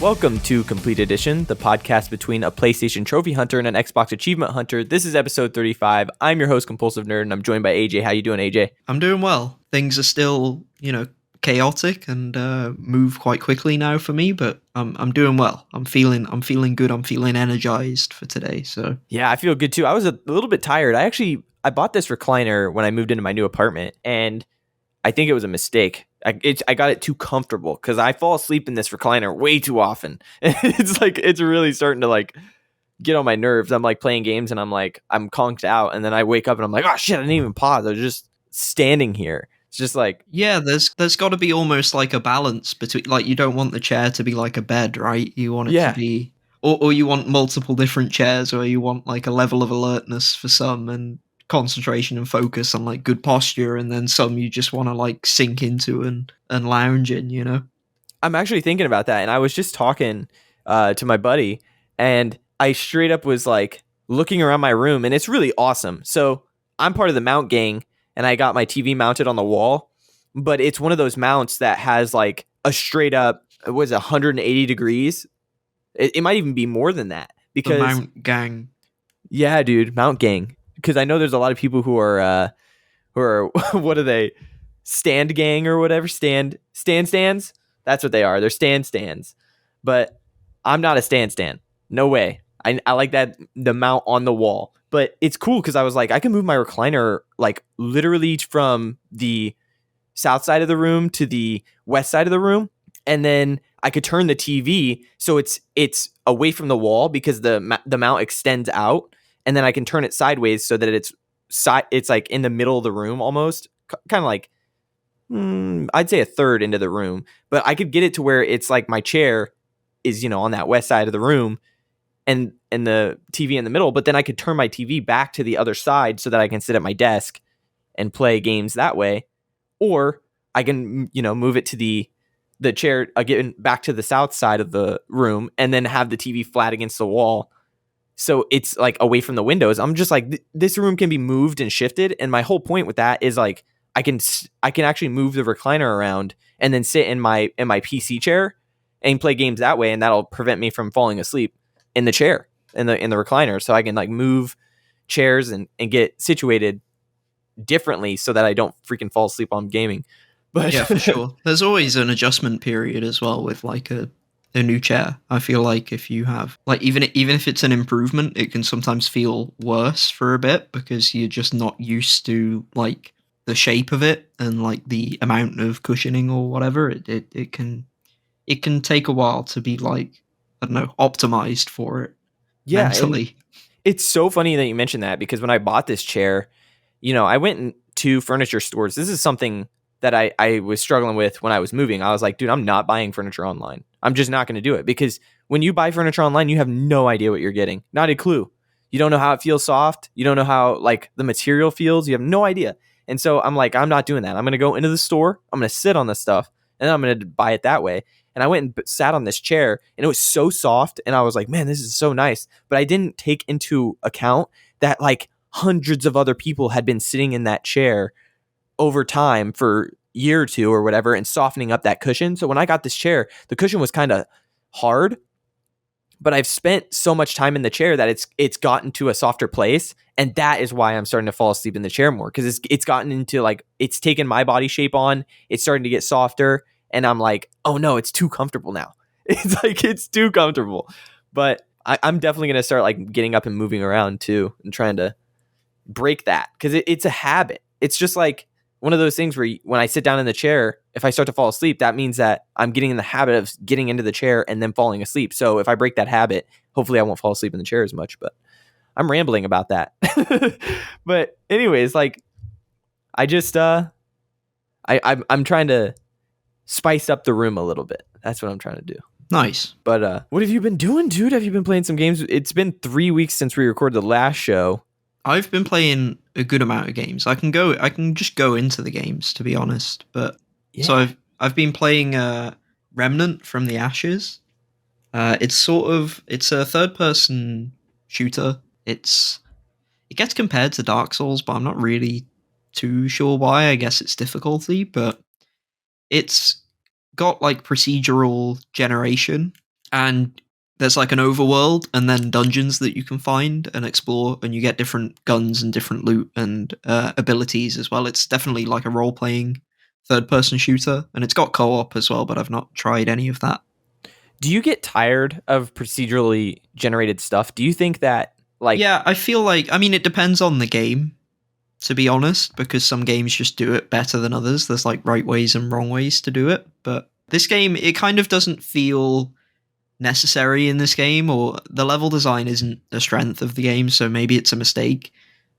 Welcome to Complete Edition, the podcast between a PlayStation Trophy Hunter and an Xbox Achievement Hunter. This is episode 35. I'm your host, Compulsive Nerd, and I'm joined by AJ. How you doing, AJ? I'm doing well. Things are still, chaotic and move quite quickly now for me, but I'm doing well. I'm feeling good. I'm feeling energized for today. So yeah, I feel good too. I was a little bit tired. I bought this recliner when I moved into my new apartment, and I think it was a mistake. I got it too comfortable because I fall asleep in this recliner way too often. It's really starting to get on my nerves. I'm playing games and I'm conked out, and then I wake up and I'm like, oh shit, I didn't even pause. I was just standing here. It's just yeah, there's got to be almost like a balance between, you don't want the chair to be like a bed, right? You want it to be, or you want multiple different chairs, or you want a level of alertness for some and concentration and focus on good posture, and then some you just want to sink into and lounge in. I'm actually thinking about that, and I was just talking to my buddy, and I straight up was looking around my room, and it's really awesome. So I'm part of the mount gang, and I got my TV mounted on the wall, but it's one of those mounts that has a straight up, 180 degrees. It might even be more than that, because the mount gang. Yeah, dude, mount gang. Because I know there's a lot of people who are what are they, stand gang or whatever, stands. That's what they are. They're stands. But I'm not a stand. No way. I like that, the mount on the wall. But it's cool because I was I can move my recliner literally from the south side of the room to the west side of the room, and then I could turn the TV so it's away from the wall because the mount extends out. And then I can turn it sideways so that it's in the middle of the room almost, kind of I'd say a third into the room. But I could get it to where it's my chair is, on that west side of the room and the TV in the middle. But then I could turn my TV back to the other side so that I can sit at my desk and play games that way. Or I can, move it to the chair again back to the south side of the room and then have the TV flat against the wall. So it's away from the windows. I'm just this room can be moved and shifted. And my whole point with that is I can actually move the recliner around and then sit in my PC chair and play games that way. And that'll prevent me from falling asleep in the chair, in the recliner. So I can move chairs and get situated differently so that I don't freaking fall asleep on gaming. But yeah, for sure. There's always an adjustment period as well with a new chair. I feel if you have even if it's an improvement, it can sometimes feel worse for a bit because you're just not used to the shape of it and the amount of cushioning or whatever. It can take a while to be I don't know, optimized for it. Yeah, mentally. It's so funny that you mentioned that because when I bought this chair, I went to furniture stores. This is something that I was struggling with when I was moving. I was like, dude, I'm not buying furniture online. I'm just not going to do it because when you buy furniture online, you have no idea what you're getting. Not a clue. You don't know how it feels soft. You don't know how the material feels. You have no idea. And so I'm I'm not doing that. I'm going to go into the store. I'm going to sit on the stuff and then I'm going to buy it that way. And I went and sat on this chair and it was so soft. And I was like, man, this is so nice. But I didn't take into account that hundreds of other people had been sitting in that chair over time for year or two or whatever and softening up that cushion. So when I got this chair, the cushion was kind of hard, but I've spent so much time in the chair that it's gotten to a softer place. And that is why I'm starting to fall asleep in the chair more. Cause it's gotten into it's taken my body shape on, it's starting to get softer. And I'm oh no, it's too comfortable now. It's too comfortable. But I'm definitely going to start getting up and moving around too and trying to break that. Cause it's a habit. It's just one of those things where when I sit down in the chair, if I start to fall asleep, that means that I'm getting in the habit of getting into the chair and then falling asleep. So if I break that habit, hopefully I won't fall asleep in the chair as much, but I'm rambling about that. But anyways, I just, I'm trying to spice up the room a little bit. That's what I'm trying to do. Nice. But what have you been doing, dude? Have you been playing some games? It's been 3 weeks since we recorded the last show. I've been playing a good amount of games. I can just go into the games, to be honest. But yeah. So I've been playing Remnant from the Ashes. It's a third person shooter. It gets compared to Dark Souls, but I'm not really too sure why. I guess it's difficulty, but it's got procedural generation and there's like an overworld and then dungeons that you can find and explore, and you get different guns and different loot and abilities as well. It's definitely like a role playing third person shooter, and it's got co op as well, but I've not tried any of that. Do you get tired of procedurally generated stuff? Do you think that like Yeah, I feel like, I mean, it depends on the game, to be honest, because some games just do it better than others. There's like right ways and wrong ways to do it, but this game, it kind of doesn't feel necessary in this game, or the level design isn't a strength of the game, so maybe it's a mistake.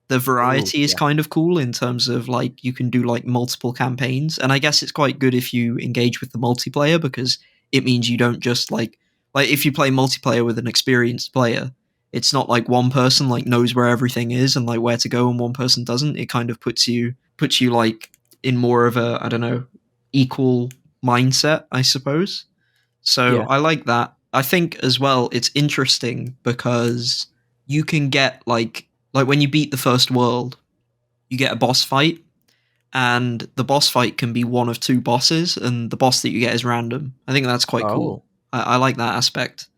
The oh, variety is yeah. kind of cool in terms of like you can do like multiple campaigns, and I guess it's quite good if you engage with the multiplayer, because it means you don't just like if you play multiplayer with an experienced player, it's not like one person like knows where everything is and like where to go and one person doesn't. It kind of puts you like in more of a, I don't know, equal mindset, I suppose. So Yeah. I like that. I think as well it's interesting because you can get like when you beat the first world, you get a boss fight, and the boss fight can be one of two bosses, and the boss that you get is random. I think that's quite cool. Oh. I like that aspect.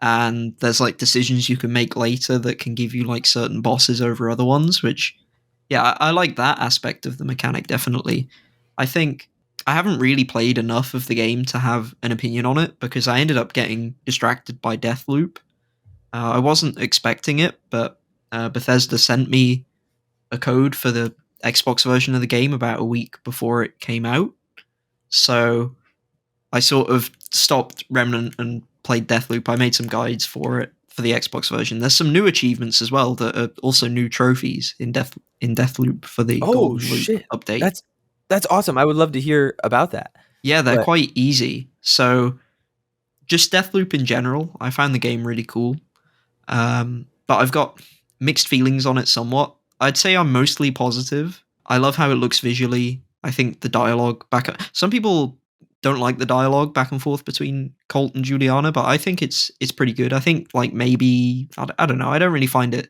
And there's like decisions you can make later that can give you like certain bosses over other ones, which yeah, I like that aspect of the mechanic definitely. I think I haven't really played enough of the game to have an opinion on it because I ended up getting distracted by Deathloop. I wasn't expecting it, but Bethesda sent me a code for the Xbox version of the game about a week before it came out. So I sort of stopped Remnant and played Deathloop. I made some guides for it for the Xbox version. There's some new achievements as well that are also new trophies in Deathloop for the Oh Golden Loop shit. update. That's awesome. I would love to hear about that. Yeah, they're But quite easy. So just Deathloop in general, I found the game really cool. But I've got mixed feelings on it somewhat. I'd say I'm mostly positive. I love how it looks visually. I think the dialogue some people don't like the dialogue back and forth between Colt and Juliana, but I think it's pretty good. I think like maybe I don't know. I don't really find it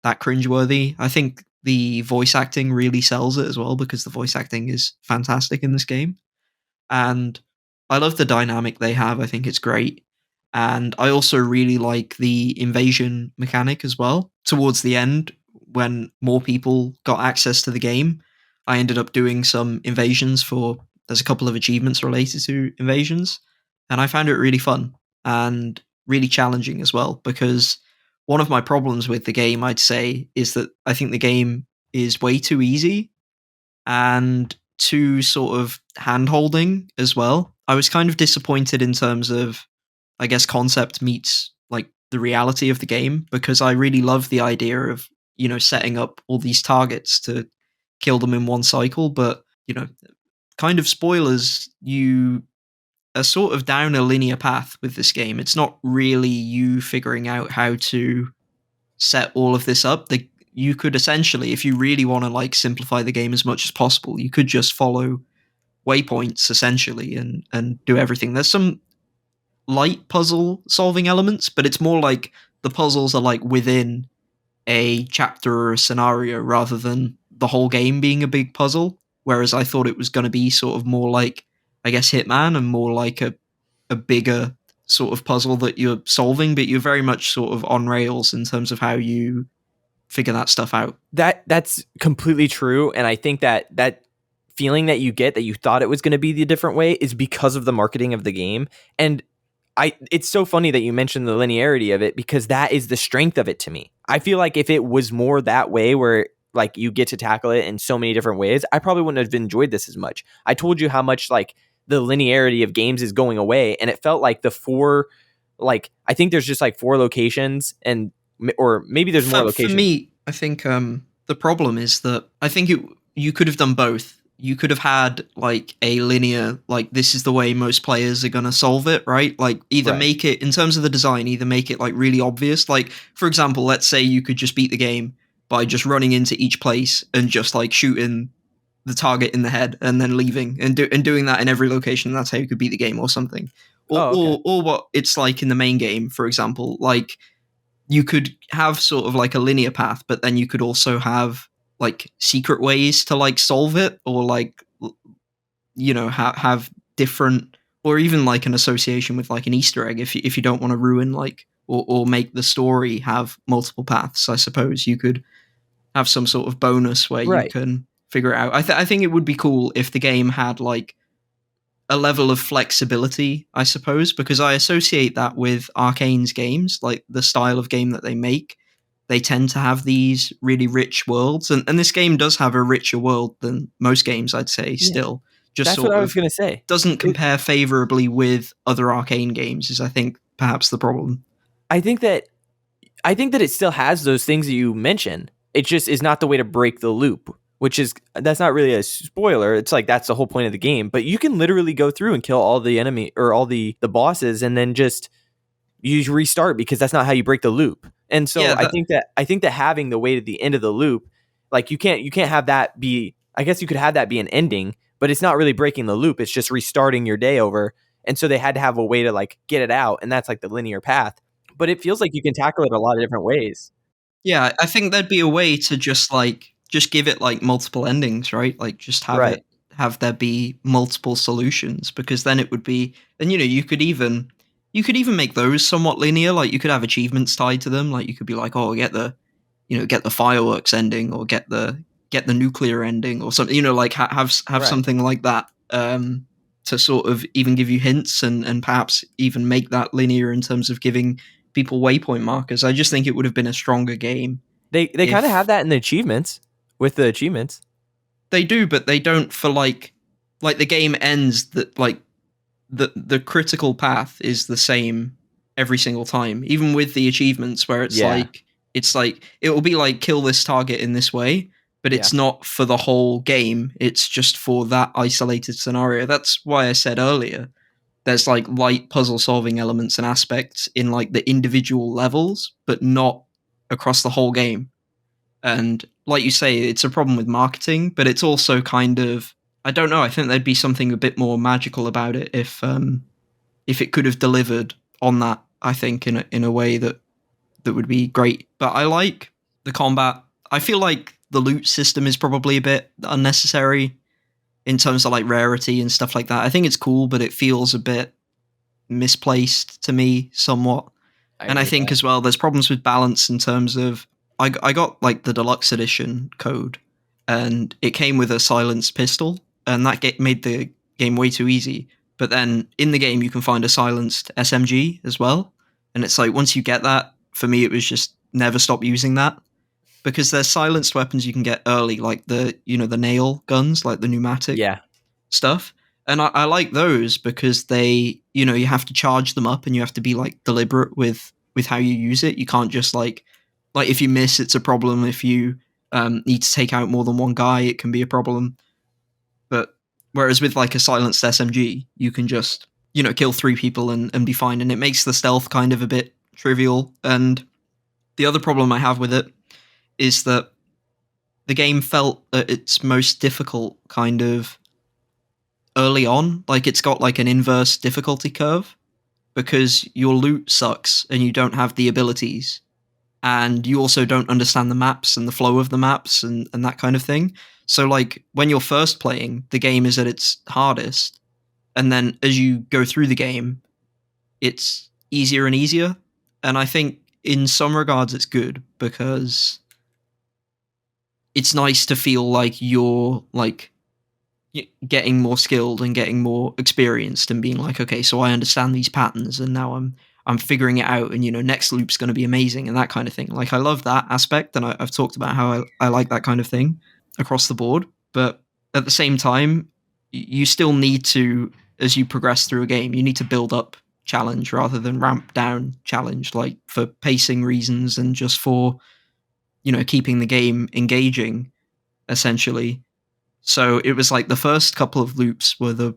that cringeworthy. I think the voice acting really sells it as well because the voice acting is fantastic in this game. And I love the dynamic they have. I think it's great. And I also really like the invasion mechanic as well. Towards the end, when more people got access to the game, I ended up doing some invasions for, there's a couple of achievements related to invasions, and I found it really fun and really challenging as well, because one of my problems with the game, I'd say, is that I think the game is way too easy and too sort of hand holding as well. I was kind of disappointed in terms of, I guess, concept meets like the reality of the game, because I really love the idea of, setting up all these targets to kill them in one cycle. But, kind of spoilers, you are sort of down a linear path with this game. It's not really you figuring out how to set all of this up. You could essentially, if you really want to like simplify the game as much as possible, you could just follow waypoints essentially and do everything. There's some light puzzle solving elements, but it's more like the puzzles are like within a chapter or a scenario rather than the whole game being a big puzzle. Whereas I thought it was going to be sort of more like, I guess, Hitman, and more like a bigger sort of puzzle that you're solving, but you're very much sort of on rails in terms of how you figure that stuff out. that's completely true, and I think that feeling that you get that you thought it was going to be the different way is because of the marketing of the game. And it's so funny that you mentioned the linearity of it, because that is the strength of it to me. I feel like if it was more that way, where like you get to tackle it in so many different ways, I probably wouldn't have enjoyed this as much. I told you how much like the linearity of games is going away, and it felt like the four, like I think there's just like four locations, and or maybe there's more For locations. me, I think the problem is that I think you could have done both. You could have had like a linear, like this is the way most players are gonna solve it, right? Like either Right. make it in terms of the design, either make it like really obvious. Like for example, let's say you could just beat the game by just running into each place and just like shooting the target in the head and then leaving and doing that in every location. That's how you could beat the game or something. Or, Oh, okay. or or what it's like in the main game, for example. Like you could have sort of like a linear path, but then you could also have like secret ways to like solve it, or like have different or even like an association with like an Easter egg. If you don't want to ruin like or make the story have multiple paths, I suppose you could have some sort of bonus where you Right. can figure it out. I think it would be cool if the game had like a level of flexibility, I suppose, because I associate that with Arcane's games, like the style of game that they make. They tend to have these really rich worlds, and this game does have a richer world than most games, I'd say, Yeah. still. Just That's what sort I was of gonna say. doesn't It, compare favorably with other Arcane games, is I think perhaps the problem. I think that I think that it still has those things that you mentioned. It just is not the way to break the loop, which is that's not really a spoiler. It's like that's the whole point of the game. But you can literally go through and kill all the enemy or all the bosses, and then just you restart because that's not how you break the loop. And so Yeah, I think that having the way to the end of the loop, like you can't have that be. I guess you could have that be an ending, but it's not really breaking the loop. It's just restarting your day over. And so they had to have a way to like get it out, and that's like the linear path. But it feels like you can tackle it a lot of different ways. yeah, I think there'd be a way to just give it like multiple endings, right? Like just Right. have there be multiple solutions, because then it would be, and you could even make those somewhat linear. Like you could have achievements tied to them. Like you could be like, oh, get the fireworks ending, or get the nuclear ending, or something. Like have Right. something like that, to sort of even give you hints, and perhaps even make that linear in terms of giving people waypoint markers. I just think it would have been a stronger game They kind of have if that in the achievements with the achievements. they do, but they don't for like the game ends that like the critical path is the same every single time, even with the achievements where Yeah. it's like it will be like kill this target in this way, but Yeah. it's not for the whole game. It's just for that isolated scenario. That's why I said earlier there's like light puzzle solving elements and aspects in like the individual levels, but not across the whole game. And like you say, it's a problem with marketing, but it's also kind of, I don't know. I think there'd be something a bit more magical about it if it could have delivered on that. I think in a way that would be great. But I like the combat. I feel like the loot system is probably a bit unnecessary in terms of like rarity and stuff like that. I think it's cool, but it feels a bit misplaced to me somewhat. I And I agree with think that. as well, there's problems with balance in terms of I got like the deluxe edition code, and it came with a silenced pistol, and that made the game way too easy. But then in the game, you can find a silenced SMG as well, and it's like once you get that, for me, it was just never stop using that, because there's silenced weapons you can get early, like the nail guns, like the pneumatic Yeah. stuff. And I like those because they, you have to charge them up, and you have to be like deliberate with how you use it. You can't just like if you miss, it's a problem. If you need to take out more than one guy, it can be a problem. But whereas with like a silenced SMG, you can just kill three people and be fine, and it makes the stealth kind of a bit trivial. And the other problem I have with it is that the game felt at its most difficult kind of early on. Like it's got like an inverse difficulty curve, because your loot sucks and you don't have the abilities, and you also don't understand the maps and the flow of the maps and that kind of thing. So like when you're first playing, the game is at its hardest, and then as you go through the game, it's easier and easier. And I think in some regards it's good, because it's nice to feel like you're like getting more skilled and getting more experienced, and being like, okay, so I understand these patterns, and now I'm figuring it out, and next loop's going to be amazing, and that kind of thing. Like I love that aspect, and I've talked about how I like that kind of thing across the board. But at the same time, you still need to, as you progress through a game, you need to build up challenge rather than ramp down challenge, like for pacing reasons and just for keeping the game engaging, essentially. So it was like the first couple of loops were the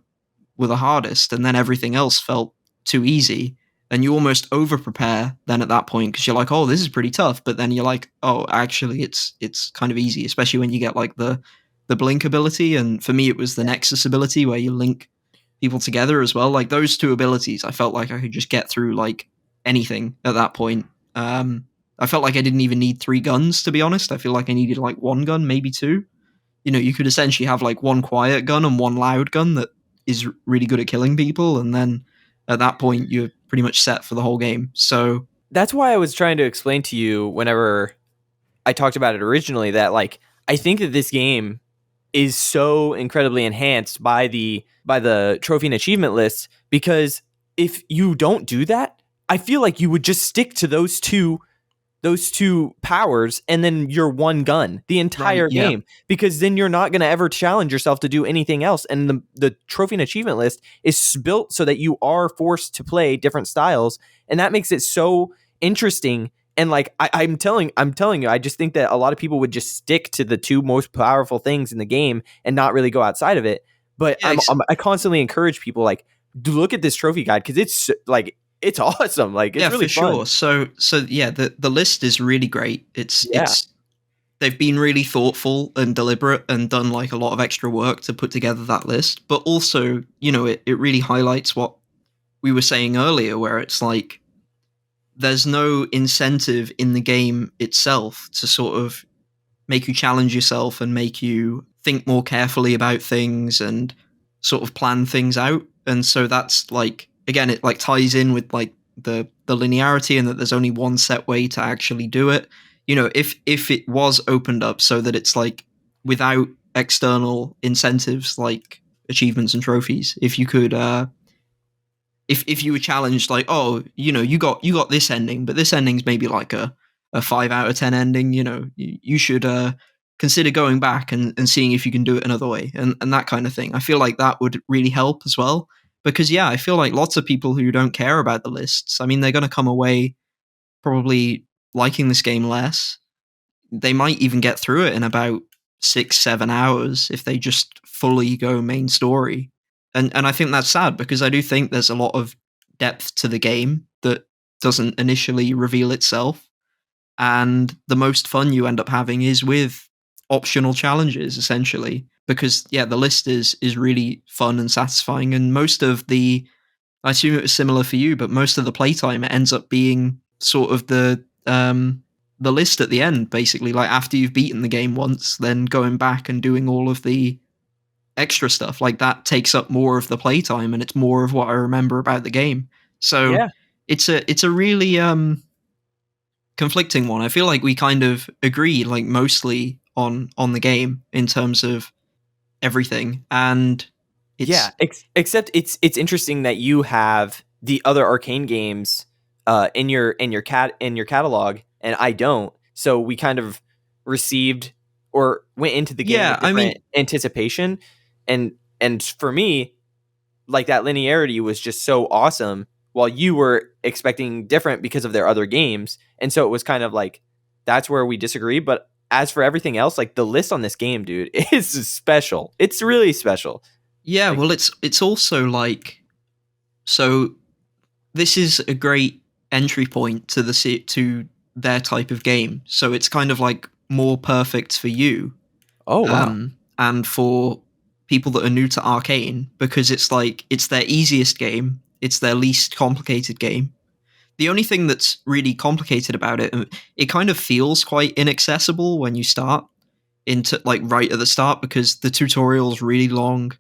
hardest, and then everything else felt too easy. And you almost over prepare then at that point, because you're like, oh, this is pretty tough. But then you're like, oh, actually, it's kind of easy, especially when you get like the blink ability. And for me, it was the Nexus ability where you link people together as well. Like those two abilities, I felt like I could just get through like anything at that point. I felt like I didn't even need three guns, to be honest. I feel like I needed like one gun, maybe two. You could essentially have like one quiet gun and one loud gun that is really good at killing people, and then at that point you're pretty much set for the whole game. So That's why I was trying to explain to you whenever I talked about it originally that like I think that this game is so incredibly enhanced by the trophy and achievement lists because if you don't do that, I feel like you would just stick to those two powers and then you're one gun the right, entire yeah, game because then you're not going to ever challenge yourself to do anything else and the trophy and achievement list is built so that you are forced to play different styles and that makes it so interesting and like I'm telling you I just think that a lot of people would just stick to the two most powerful things in the game and not really go outside of it but yeah, I constantly encourage people like look at this trophy guide because it's like it's awesome like it's yeah, really for fun sure. So yeah, the list is really great. yeah It's they've been really thoughtful and deliberate and done like a lot of extra work to put together that list. But also, it really highlights what we were saying earlier, where it's like there's no incentive in the game itself to sort of make you challenge yourself and make you think more carefully about things and sort of plan things out. And so that's like, again, it like ties in with like the linearity and that there's only one set way to actually do it. If it was opened up so that it's like without external incentives like achievements and trophies, if you could if you were challenged like, oh, you got this ending, but this ending's maybe like a 5 out of 10 ending, you should consider going back and seeing if you can do it another way and that kind of thing. I feel like that would really help as well. Because yeah, I feel like lots of people who don't care about the lists, I mean, they're gonna come away probably liking this game less. They might even get through it in about 6-7 hours if they just fully go main story. And I think that's sad because I do think there's a lot of depth to the game that doesn't initially reveal itself. And the most fun you end up having is with optional challenges, essentially. Because yeah, the list is really fun and satisfying, and most of the I assume it was similar for you, but most of the playtime ends up being sort of the list at the end, basically. Like after you've beaten the game once, then going back and doing all of the extra stuff like that takes up more of the playtime, and it's more of what I remember about the game. So yeah it's a really conflicting one. I feel like we kind of agree, like mostly on the game in terms of everything, and Yeah, it's except it's interesting that you have the other arcane games in your catalog, and I don't. So we kind of received or went into the game yeah. with I different mean, anticipation, and for me, like that linearity was just so awesome. While you were expecting different because of their other games, and so it was kind of like that's where we disagree. But as for everything else, like the list on this game, dude, is special. It's really special. yeah. Like Well, it's also like, so this is a great entry point to to their type of game. So it's kind of like more perfect for you, oh wow. and for people that are new to Arcane, because it's like it's their easiest game, it's their least complicated game. The only thing that's really complicated about it, it kind of feels quite inaccessible when you start into like right at the start because the tutorial's really long.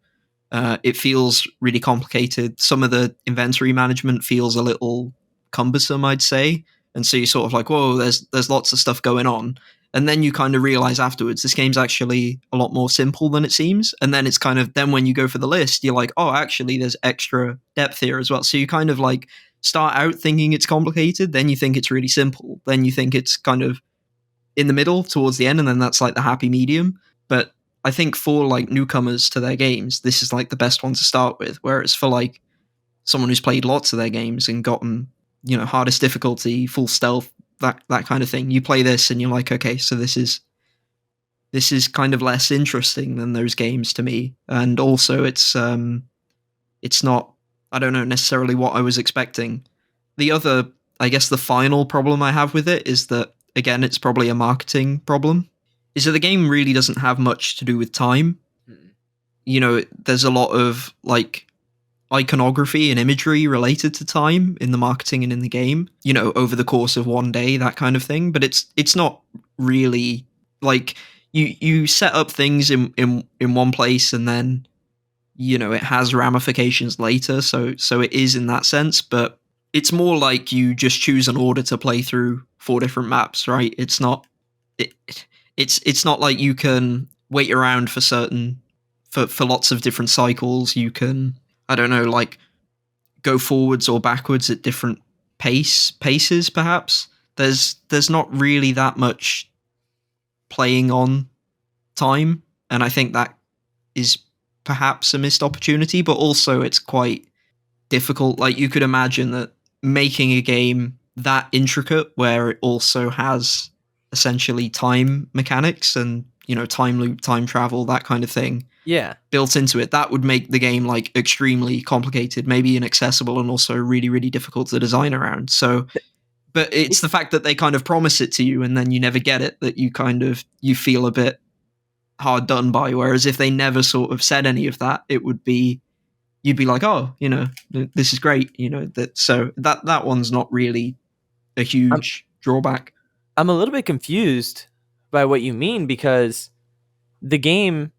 It feels really complicated. Some of the inventory management feels a little cumbersome, I'd say. And so you're sort of like, whoa, there's lots of stuff going on. And then you kind of realize afterwards this game's actually a lot more simple than it seems. And then it's kind of then when you go for the list, you're like, oh, actually there's extra depth here as well. So you kind of like start out thinking it's complicated, then you think it's really simple, then you think it's kind of in the middle towards the end, and then that's like the happy medium. But I think for like newcomers to their games, this is like the best one to start with. Whereas for like someone who's played lots of their games and gotten, hardest difficulty, full stealth, that kind of thing, you play this and you're like, okay, so this is kind of less interesting than those games to me. And also it's not, I don't know, necessarily what I was expecting. The other, I guess the final problem I have with it is that, again, it's probably a marketing problem, is that the game really doesn't have much to do with time. Mm. There's a lot of like iconography and imagery related to time in the marketing and in the game, over the course of one day, that kind of thing. But it's not really like you set up things in one place and then it has ramifications later. So it is in that sense, but it's more like you just choose an order to play through 4 different maps, right? It's not it, it's not like you can wait around for lots of different cycles. You can, I don't know, like go forwards or backwards at different paces perhaps. There's not really that much playing on time, and I think that is perhaps a missed opportunity, but also it's quite difficult. Like, you could imagine that making a game that intricate where it also has essentially time mechanics and, time loop, time travel, that kind of thing Yeah. built into it, that would make the game like extremely complicated, maybe inaccessible, and also really, really difficult to design around. So, but it's the fact that they kind of promise it to you and then you never get it, that you feel a bit hard done by. Whereas if they never sort of said any of that, you'd be like, oh, this is great, that one's not really a I'm huge drawback. I'm a little bit confused by what you mean, because the game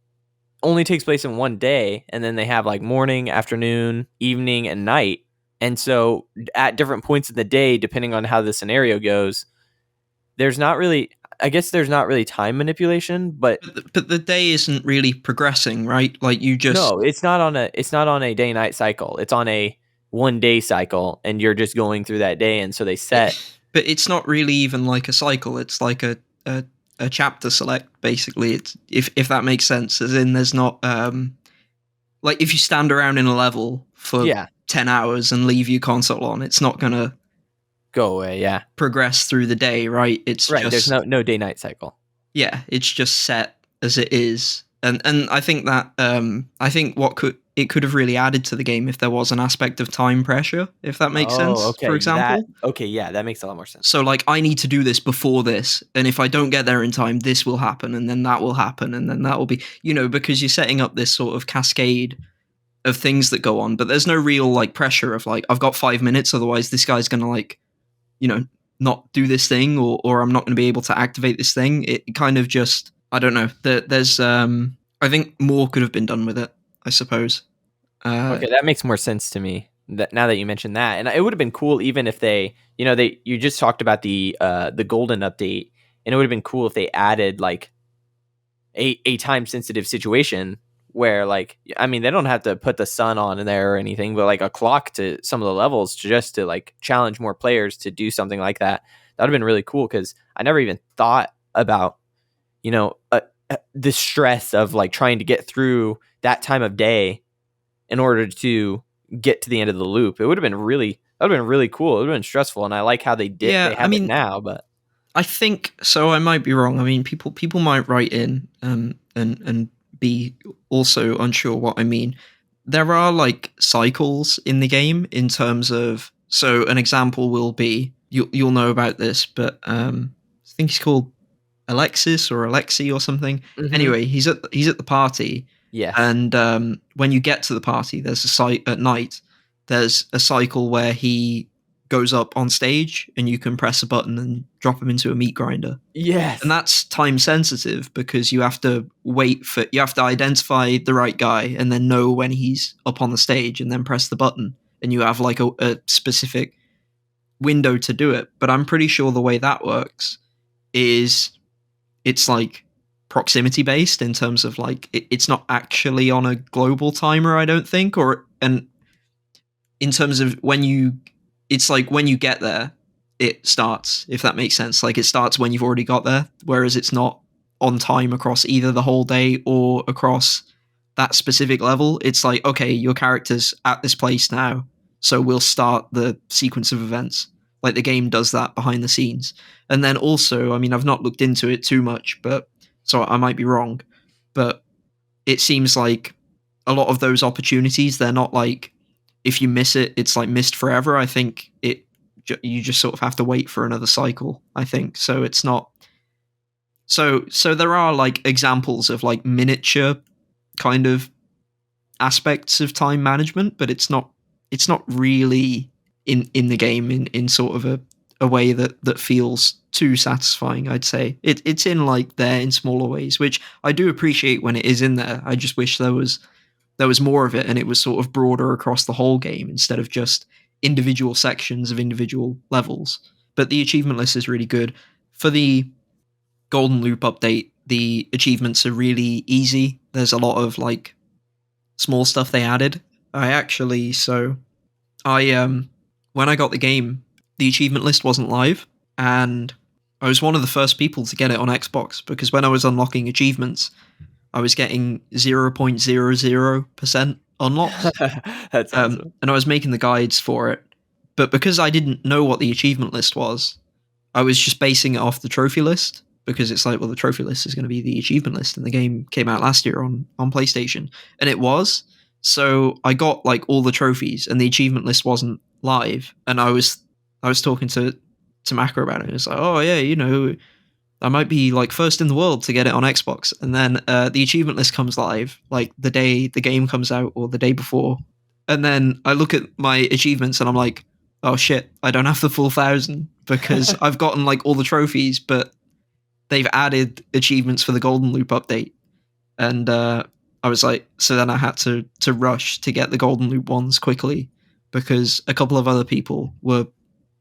only takes place in one day, and then they have like morning, afternoon, evening, and night. And so at different points in the day, depending on how the scenario goes, there's not really, I guess there's not really time manipulation, but But the day isn't really progressing, right? Like, you just no, it's not on a day night cycle. It's on a 1 day cycle, and you're just going through that day. And so they set, but it's not really even like a cycle. It's like a chapter select, basically. It's, if that makes sense, as in there's not like, if you stand around in a level for yeah, 10 hours and leave your console on, it's not gonna go away. Yeah. progress through the day, right? It's Right. There's just, no day night cycle. yeah, it's just set as it is. And I think that I think what could have really added to the game if there was an aspect of time pressure, if that makes Oh, sense, for okay. example. Okay. Yeah, that makes a lot more sense. So, like, I need to do this before this, and if I don't get there in time, this will happen, and then that will happen, and then that will be, because you're setting up this sort of cascade of things that go on, but there's no real like pressure of like, I've got 5 minutes, otherwise this guy's gonna, like, not do this thing, or I'm not gonna be able to activate this thing. It kind of just, I don't know. There's I think more could have been done with it, I suppose. Okay, that makes more sense to me. That now that you mentioned that, and it would have been cool even if they, you just talked about the golden update, and it would have been cool if they added like a time sensitive situation where, like, I mean, they don't have to put the sun on in there or anything, but like a clock to some of the levels just to like challenge more players to do something like that. That would have been really cool, because I never even thought about, the stress of like trying to get through that time of day in order to get to the end of the loop. It would have been really, that would have been really cool. It would have been stressful, and I like how they Yeah, I have it mean, now. But I think so. I might be wrong. I mean, people might write in and be also unsure what I mean. There are like cycles in the game in terms of, so an example will be, you'll know about this, but I think he's called Alexis or Alexi or something. Mhm. Anyway, he's at the party, Yes, and when you get to the party, there's a site at night. There's a cycle where he goes up on stage, and you can press a button and drop him into a meat grinder. And yes, that's time sensitive because you have to you have to identify the right guy and then know when he's up on the stage and then press the button. And you have like a specific window to do it. But I'm pretty sure the way that works is it's like proximity based in terms of like, it's not actually on a global timer, I don't think. And in terms of it's like when you get there, it starts, if that makes sense. Like, it starts when you've already got there, whereas it's not on time across either the whole day or across that specific level. It's like, okay, your character's at this place now, so we'll start the sequence of events. Like, the game does that behind the scenes. And then also, I mean, I've not looked into it too much, but so I might be wrong, but it seems like a lot of those opportunities, they're not like, if you miss it, it's like missed forever. I think you just sort of have to wait for another cycle, I think. So it's not, so there are like examples of like miniature kind of aspects of time management, but it's not really in the game in sort of a way that feels too satisfying. I'd say it's in like there in smaller ways, which I do appreciate when it is in there. I just wish there was there was more of it, and it was sort of broader across the whole game instead of just individual sections of individual levels. But the achievement list is really good. For the Golden Loop update, the achievements are really easy. There's a lot of like small stuff they added. I when I got the game, the achievement list wasn't live, and I was one of the first people to get it on Xbox because when I was unlocking achievements, I was getting 0.00% unlocks. That's awesome. And I was making the guides for it. But because I didn't know what the achievement list was, I was just basing it off the trophy list because it's like, well, the trophy list is going to be the achievement list. And the game came out last year on PlayStation. And it was. So I got like all the trophies and the achievement list wasn't live. And I was talking to Macro about it. And it's like, oh, yeah, you know, I might be like first in the world to get it on Xbox. And then the achievement list comes live like the day the game comes out or the day before. And then I look at my achievements and I'm like, oh shit, I don't have the full 1,000 because I've gotten like all the trophies, but they've added achievements for the Golden Loop update. And I was like, so then I had to rush to get the Golden Loop ones quickly because a couple of other people were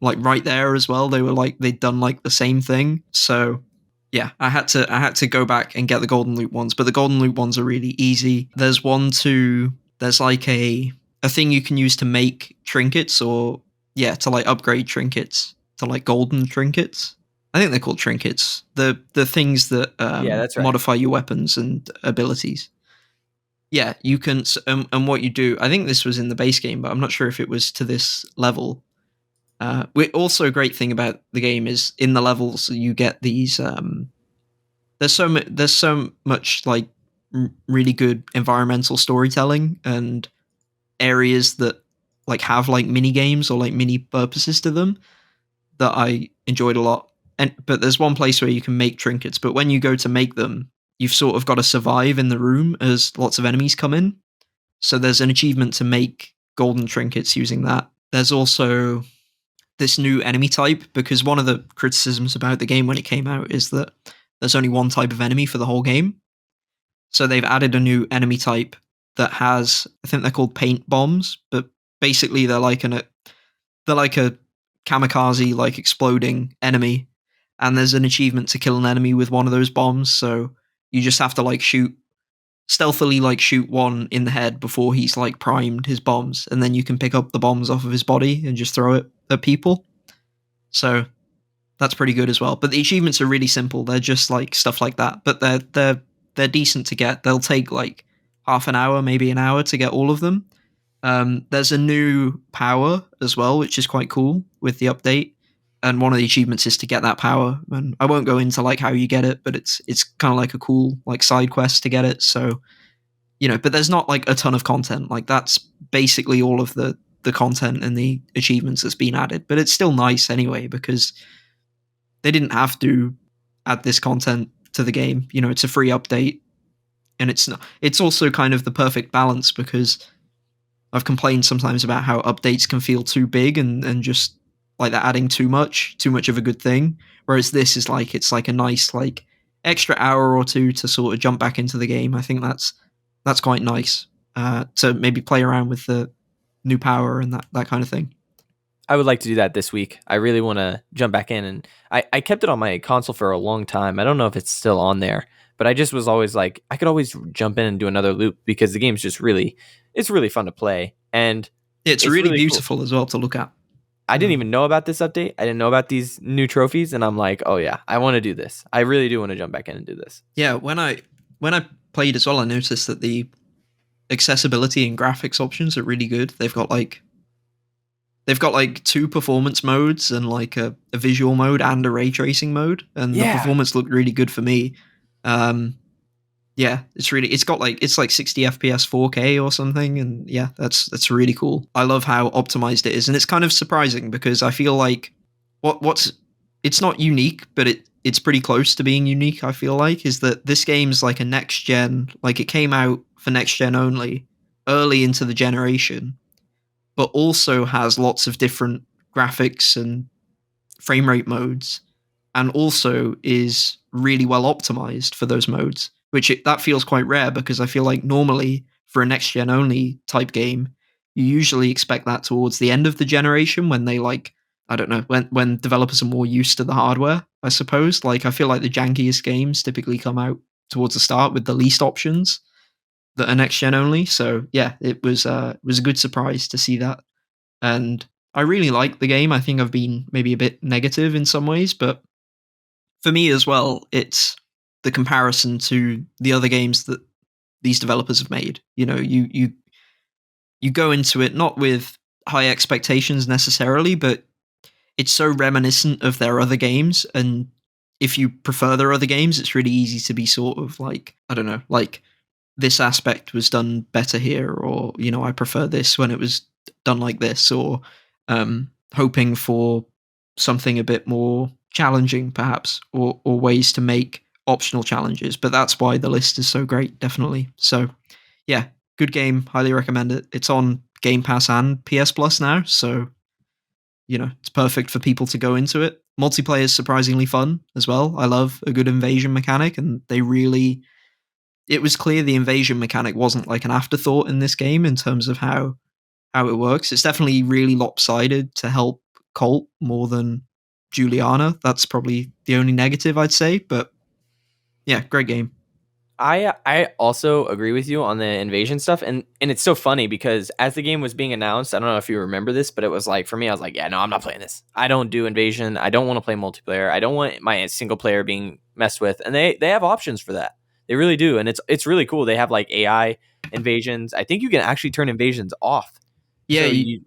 like right there as well. They were like, they'd done like the same thing. So yeah, I had to go back and get the Golden Loop ones, but the Golden Loop ones are really easy. There's like a thing you can use to make trinkets or to like upgrade trinkets to like golden trinkets. I think they're called trinkets. The things that That's right. modify your weapons and abilities. Yeah, you can. And what you do, I think this was in the base game, but I'm not sure if it was to this level. Also, a great thing about the game is in the levels you get these. There's so much like really good environmental storytelling and areas that like have like mini games or like mini purposes to them that I enjoyed a lot. But there's one place where you can make trinkets, but when you go to make them, you've sort of got to survive in the room as lots of enemies come in. So there's an achievement to make golden trinkets using that. There's also this new enemy type because one of the criticisms about the game when it came out is that there's only one type of enemy for the whole game. So they've added a new enemy type that has, I think they're called paint bombs, but basically they're like a kamikaze like exploding enemy, and there's an achievement to kill an enemy with one of those bombs. So you just have to like stealthily like shoot one in the head before he's like primed his bombs, and then you can pick up the bombs off of his body and just throw it at people. So that's pretty good as well. But the achievements are really simple. They're just like stuff like that, but they're decent to get. They'll take like half an hour, maybe an hour to get all of them. There's a new power as well, which is quite cool with the update. And one of the achievements is to get that power. And I won't go into like how you get it, but it's kind of like a cool like side quest to get it. So, you know, but there's not like a ton of content. Like that's basically all of the content and the achievements that's been added. But it's still nice anyway because they didn't have to add this content to the game. You know, it's a free update, and it's also kind of the perfect balance because I've complained sometimes about how updates can feel too big and just like they're adding too much of a good thing. Whereas this is like, it's like a nice like extra hour or two to sort of jump back into the game. I think that's quite nice to maybe play around with the new power and that kind of thing. I would like to do that this week. I really want to jump back in, and I kept it on my console for a long time. I don't know if it's still on there, but I just was always like, I could always jump in and do another loop because the game's just it's really fun to play. And it's really beautiful cool as well to look at. I didn't even know about this update. I didn't know about these new trophies, and I'm like, oh yeah, I want to do this. I really do want to jump back in and do this. Yeah, when I played as well, I noticed that the accessibility and graphics options are really good. They've got like 2 performance modes and like a visual mode and a ray tracing mode, and the performance looked really good for me. Yeah, it's like 60 FPS 4K or something, and yeah, that's really cool. I love how optimized it is, and it's kind of surprising because I feel like it's not unique, but it's pretty close to being unique. I feel like is that this game's like a next gen, like it came out for next gen only, early into the generation, but also has lots of different graphics and frame rate modes, and also is really well optimized for those modes, which that feels quite rare because I feel like normally for a next gen only type game, you usually expect that towards the end of the generation when they like, I don't know, when developers are more used to the hardware, I suppose. Like I feel like the jankiest games typically come out towards the start with the least options that are next gen only. So yeah, it was a good surprise to see that. And I really like the game. I think I've been maybe a bit negative in some ways, but for me as well, it's the comparison to the other games that these developers have made. You know, you go into it not with high expectations necessarily, but it's so reminiscent of their other games, and if you prefer their other games, it's really easy to be sort of like, I don't know, like this aspect was done better here, or you know, I prefer this when it was done like this, or hoping for something a bit more challenging, perhaps, or ways to make optional challenges. But that's why the list is so great, definitely. So yeah, good game, highly recommend it. It's on Game Pass and PS Plus now, so you know it's perfect for people to go into it. Multiplayer is surprisingly fun as well. I love a good invasion mechanic, and they really, it was clear the invasion mechanic wasn't like an afterthought in this game in terms of how it works. It's definitely really lopsided to help Colt more than Juliana. That's probably the only negative I'd say, but yeah, great game. I also agree with you on the invasion stuff, and it's so funny because as the game was being announced, I don't know if you remember this, but it was like for me, I was like, yeah, no, I'm not playing this. I don't do invasion. I don't want to play multiplayer. I don't want my single player being messed with, and they have options for that. They really do, and it's really cool. They have like AI invasions. I think you can actually turn invasions off. Yeah, So you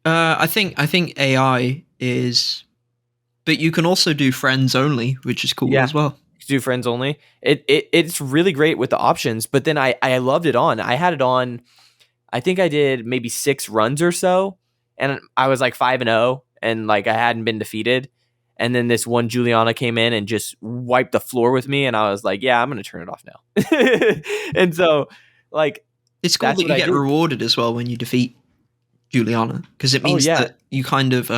I think AI is, but you can also do friends only, which is cool yeah, as well. do friends only. It's really great with the options, but then I loved it on. I had it on. I think I did maybe 6 runs or so, and I was like 5-0, and like I hadn't been defeated. And then this one Juliana came in and just wiped the floor with me, and I was like, "Yeah, I'm gonna turn it off now." And so, like, It's cool that's that what you I get did. rewarded as well when you defeat Juliana, because it Oh means yeah, that you kind of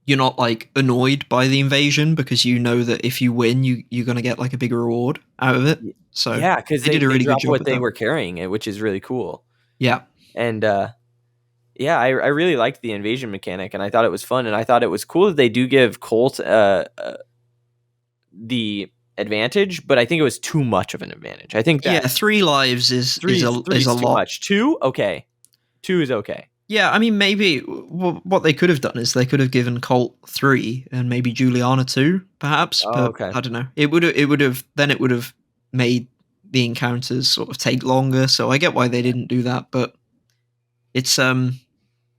you're not like annoyed by the invasion because you know that if you win, you're gonna get like a big reward out of it. So yeah, because they did a they really good drop job what with they that. were carrying, which is really cool. Yeah, And yeah, I really liked the invasion mechanic, and I thought it was fun, and I thought it was cool that they do give Colt the advantage, but I think it was too much of an advantage. I think yeah. that 3 lives is a three is too lot. much. 2, okay. 2 is okay. Yeah, I mean, maybe what they could have done is they could have given Colt 3 and maybe Juliana 2, perhaps. Oh, But okay. I don't know. It would have made the encounters sort of take longer. So I get why they didn't do that, but it's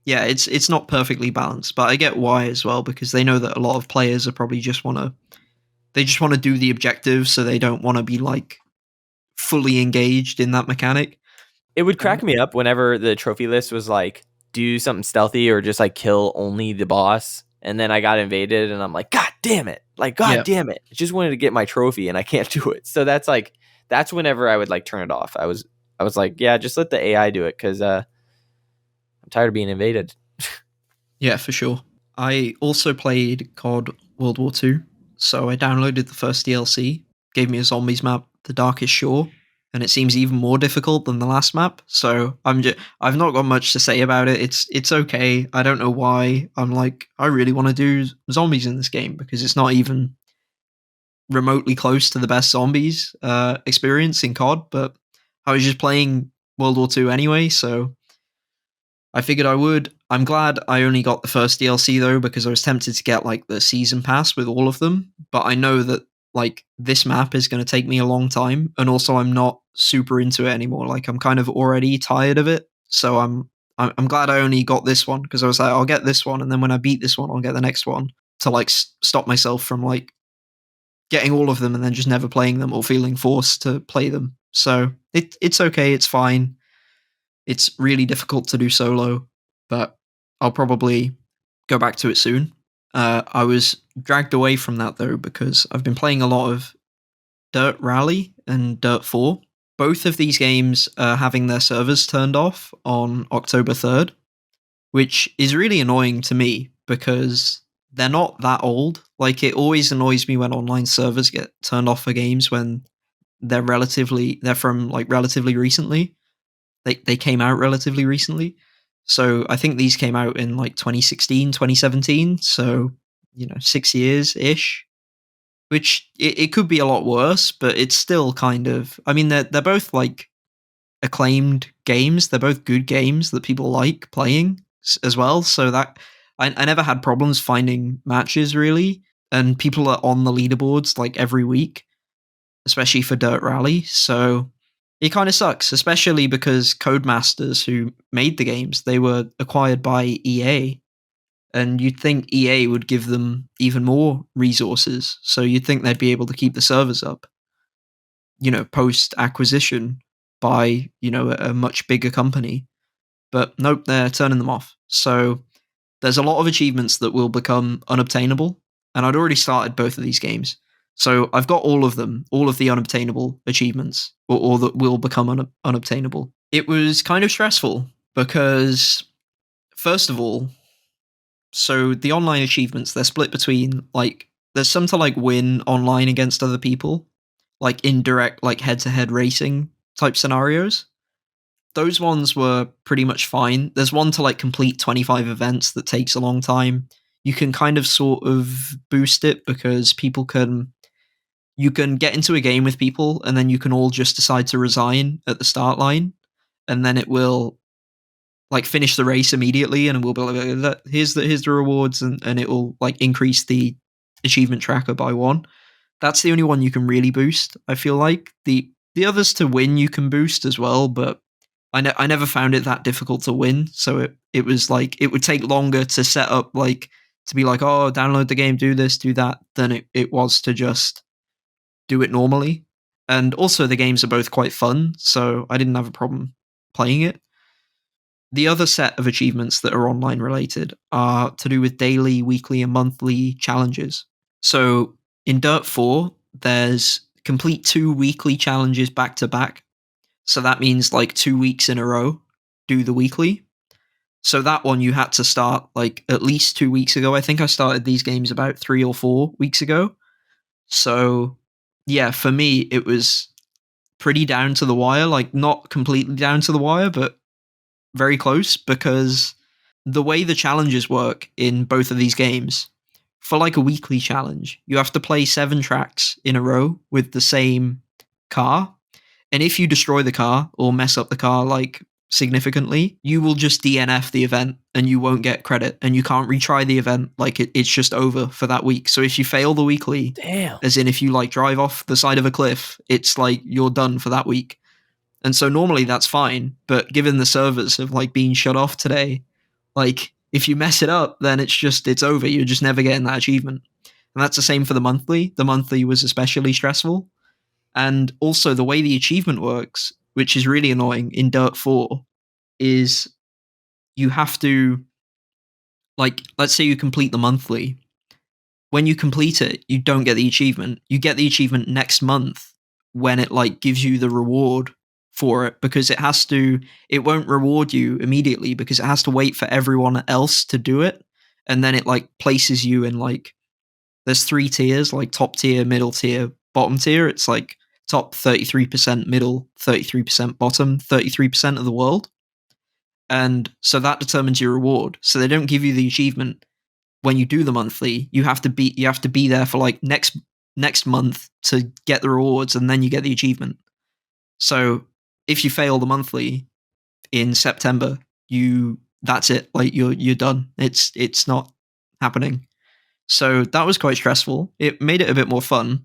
yeah, it's not perfectly balanced. But I get why as well, because they know that a lot of players are probably just want to do the objective, so they don't want to be like fully engaged in that mechanic. It would Um, crack me up whenever the trophy list was like, do something stealthy or just like kill only the boss. And then I got invaded and I'm like, God damn it. Like, God yeah, damn it. I just wanted to get my trophy and I can't do it. So that's like, that's whenever I would like turn it off. I was like, yeah, just let the AI do it because I'm tired of being invaded. yeah, for sure. I also played COD World War II, so I downloaded the first DLC, gave me a zombies map, The Darkest Shore, and it seems even more difficult than the last map. So I've not got much to say about it. It's okay. I don't know why. I'm like, I really want to do zombies in this game because it's not even remotely close to the best zombies experience in COD, but I was just playing World War II anyway, so I figured I would. I'm glad I only got the first DLC though, because I was tempted to get like the season pass with all of them, but I know that like this map is going to take me a long time, and also I'm not super into it anymore. Like I'm kind of already tired of it, so I'm glad I only got this one because I was like, I'll get this one, and then when I beat this one, I'll get the next one to like stop myself from like getting all of them and then just never playing them or feeling forced to play them. So it's okay, it's fine. It's really difficult to do solo, but I'll probably go back to it soon. I was dragged away from that though because I've been playing a lot of Dirt Rally and Dirt 4. Both of these games are having their servers turned off on October 3rd, which is really annoying to me because they're not that old. Like it always annoys me when online servers get turned off for games when they're from like relatively recently. they came out relatively recently. So I think these came out in like 2016, 2017. So, 6 years ish, which it could be a lot worse, but it's still kind of, I mean, they're both like acclaimed games. They're both good games that people like playing as well. So that I never had problems finding matches really. And people are on the leaderboards like every week, especially for Dirt Rally. So it kind of sucks, especially because Codemasters, who made the games, they were acquired by EA. And you'd think EA would give them even more resources. So you'd think they'd be able to keep the servers up, post acquisition by, a much bigger company. But nope, they're turning them off. So there's a lot of achievements that will become unobtainable. And I'd already started both of these games. So I've got all of them, all of the unobtainable achievements, or that will become unobtainable. It was kind of stressful because, first of all, so the online achievements, they're split between, like, there's some to, like, win online against other people, like indirect, like, head-to-head racing type scenarios. Those ones were pretty much fine. There's one to, like, complete 25 events that takes a long time. You can kind of sort of boost it because you can get into a game with people and then you can all just decide to resign at the start line, and then it will like finish the race immediately, and we'll be like, here's the rewards, and it will like increase the achievement tracker by 1. That's the only one you can really boost. I feel like the others to win you can boost as well, but I never found it that difficult to win. So it was like it would take longer to set up, like, to be like, oh, download the game, do this, do that, than it was to just do it normally. And also the games are both quite fun, so I didn't have a problem playing it. The other set of achievements that are online related are to do with daily, weekly, and monthly challenges. So in Dirt 4, there's complete 2 weekly challenges back to back. So that means like 2 weeks in a row, do the weekly. So that one you had to start like at least 2 weeks ago. I think I started these games about 3 or 4 weeks ago. So yeah, for me, it was pretty down to the wire, like not completely down to the wire, but very close, because the way the challenges work in both of these games, for like a weekly challenge, you have to play 7 tracks in a row with the same car. And if you destroy the car or mess up the car like significantly, you will just DNF the event and you won't get credit and you can't retry the event. Like it's just over for that week. So if you fail the weekly, Damn. as in if you like drive off the side of a cliff, it's like you're done for that week. And so normally that's fine, but given the servers have like been shut off today, like if you mess it up, then it's over. You're just never getting that achievement. And that's the same for the monthly. The monthly was especially stressful. And also the way the achievement works, which is really annoying in Dirt 4, is you have to, like, let's say you complete the monthly. When you complete it, you don't get the achievement. You get the achievement next month when it like gives you the reward for it, because it won't reward you immediately because it has to wait for everyone else to do it. And then it like places you in like, there's 3 tiers, like top tier, middle tier, bottom tier. It's like top 33%, middle 33%, bottom 33% of the world. And so that determines your reward. So they don't give you the achievement when you do the monthly. You have to be there for like next month to get the rewards, and then you get the achievement. So if you fail the monthly in September, that's it. Like you're done. It's not happening. So that was quite stressful. It made it a bit more fun.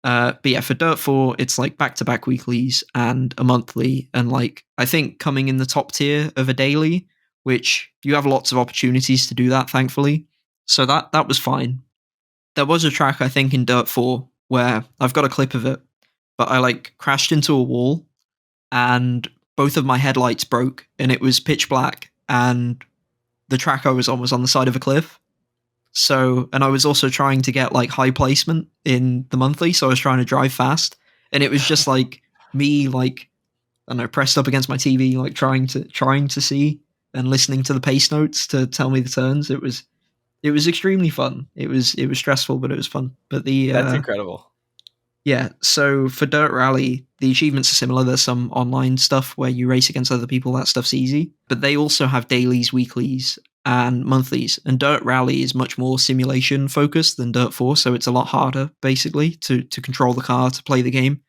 But yeah, for Dirt 4, it's like back-to-back weeklies and a monthly, and like I think coming in the top tier of a daily, which you have lots of opportunities to do that, thankfully. So that was fine. There was a track, I think, in Dirt 4 where I've got a clip of it, but I like crashed into a wall and both of my headlights broke and it was pitch black, and the track I was on was on the side of a cliff. So, and I was also trying to get like high placement in the monthly, so I was trying to drive fast, and it was just like me, like, I don't know, pressed up against my TV, like trying to see and listening to the pace notes to tell me the turns. It was extremely fun. It was stressful, but it was fun. But That's incredible. yeah. So for Dirt Rally, the achievements are similar. There's some online stuff where you race against other people. That stuff's easy. But they also have dailies, weeklies, and monthlies. And Dirt Rally is much more simulation focused than Dirt 4, so it's a lot harder, basically, to control the car, to play the game.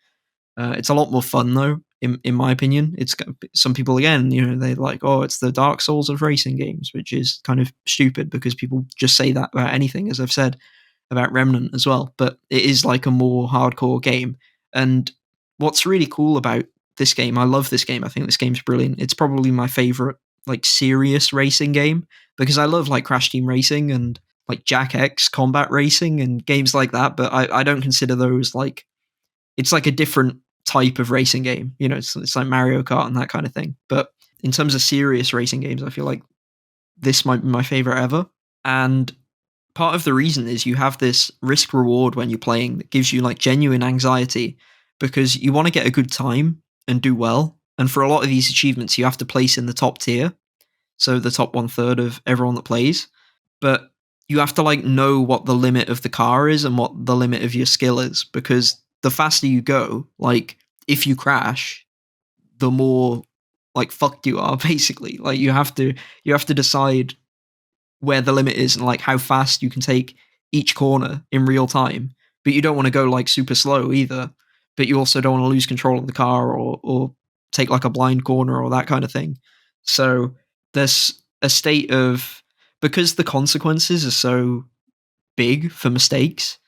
It's a lot more fun, though, in my opinion. It's some people, again, they're like, oh, it's the Dark Souls of racing games, which is kind of stupid because people just say that about anything, as I've said about Remnant as well. But it is like a more hardcore game. And what's really cool about this game, I love this game. I think this game's brilliant. It's probably my favorite like serious racing game because I love like Crash Team Racing and like Jack X Combat Racing and games like that. But I don't consider those like, it's like a different type of racing game. It's like Mario Kart and that kind of thing. But in terms of serious racing games, I feel like this might be my favorite ever. And part of the reason is you have this risk reward when you're playing that gives you like genuine anxiety because you want to get a good time and do well. And for a lot of these achievements, you have to place in the top tier. So the top 1/3 of everyone that plays. But you have to like know what the limit of the car is and what the limit of your skill is because the faster you go, like if you crash, the more like fucked you are basically. Like you have to decide where the limit is and like how fast you can take each corner in real time. But you don't want to go like super slow either. But you also don't want to lose control of the car or take like a blind corner or that kind of thing. So there's a state of, because the consequences are so big for mistakes,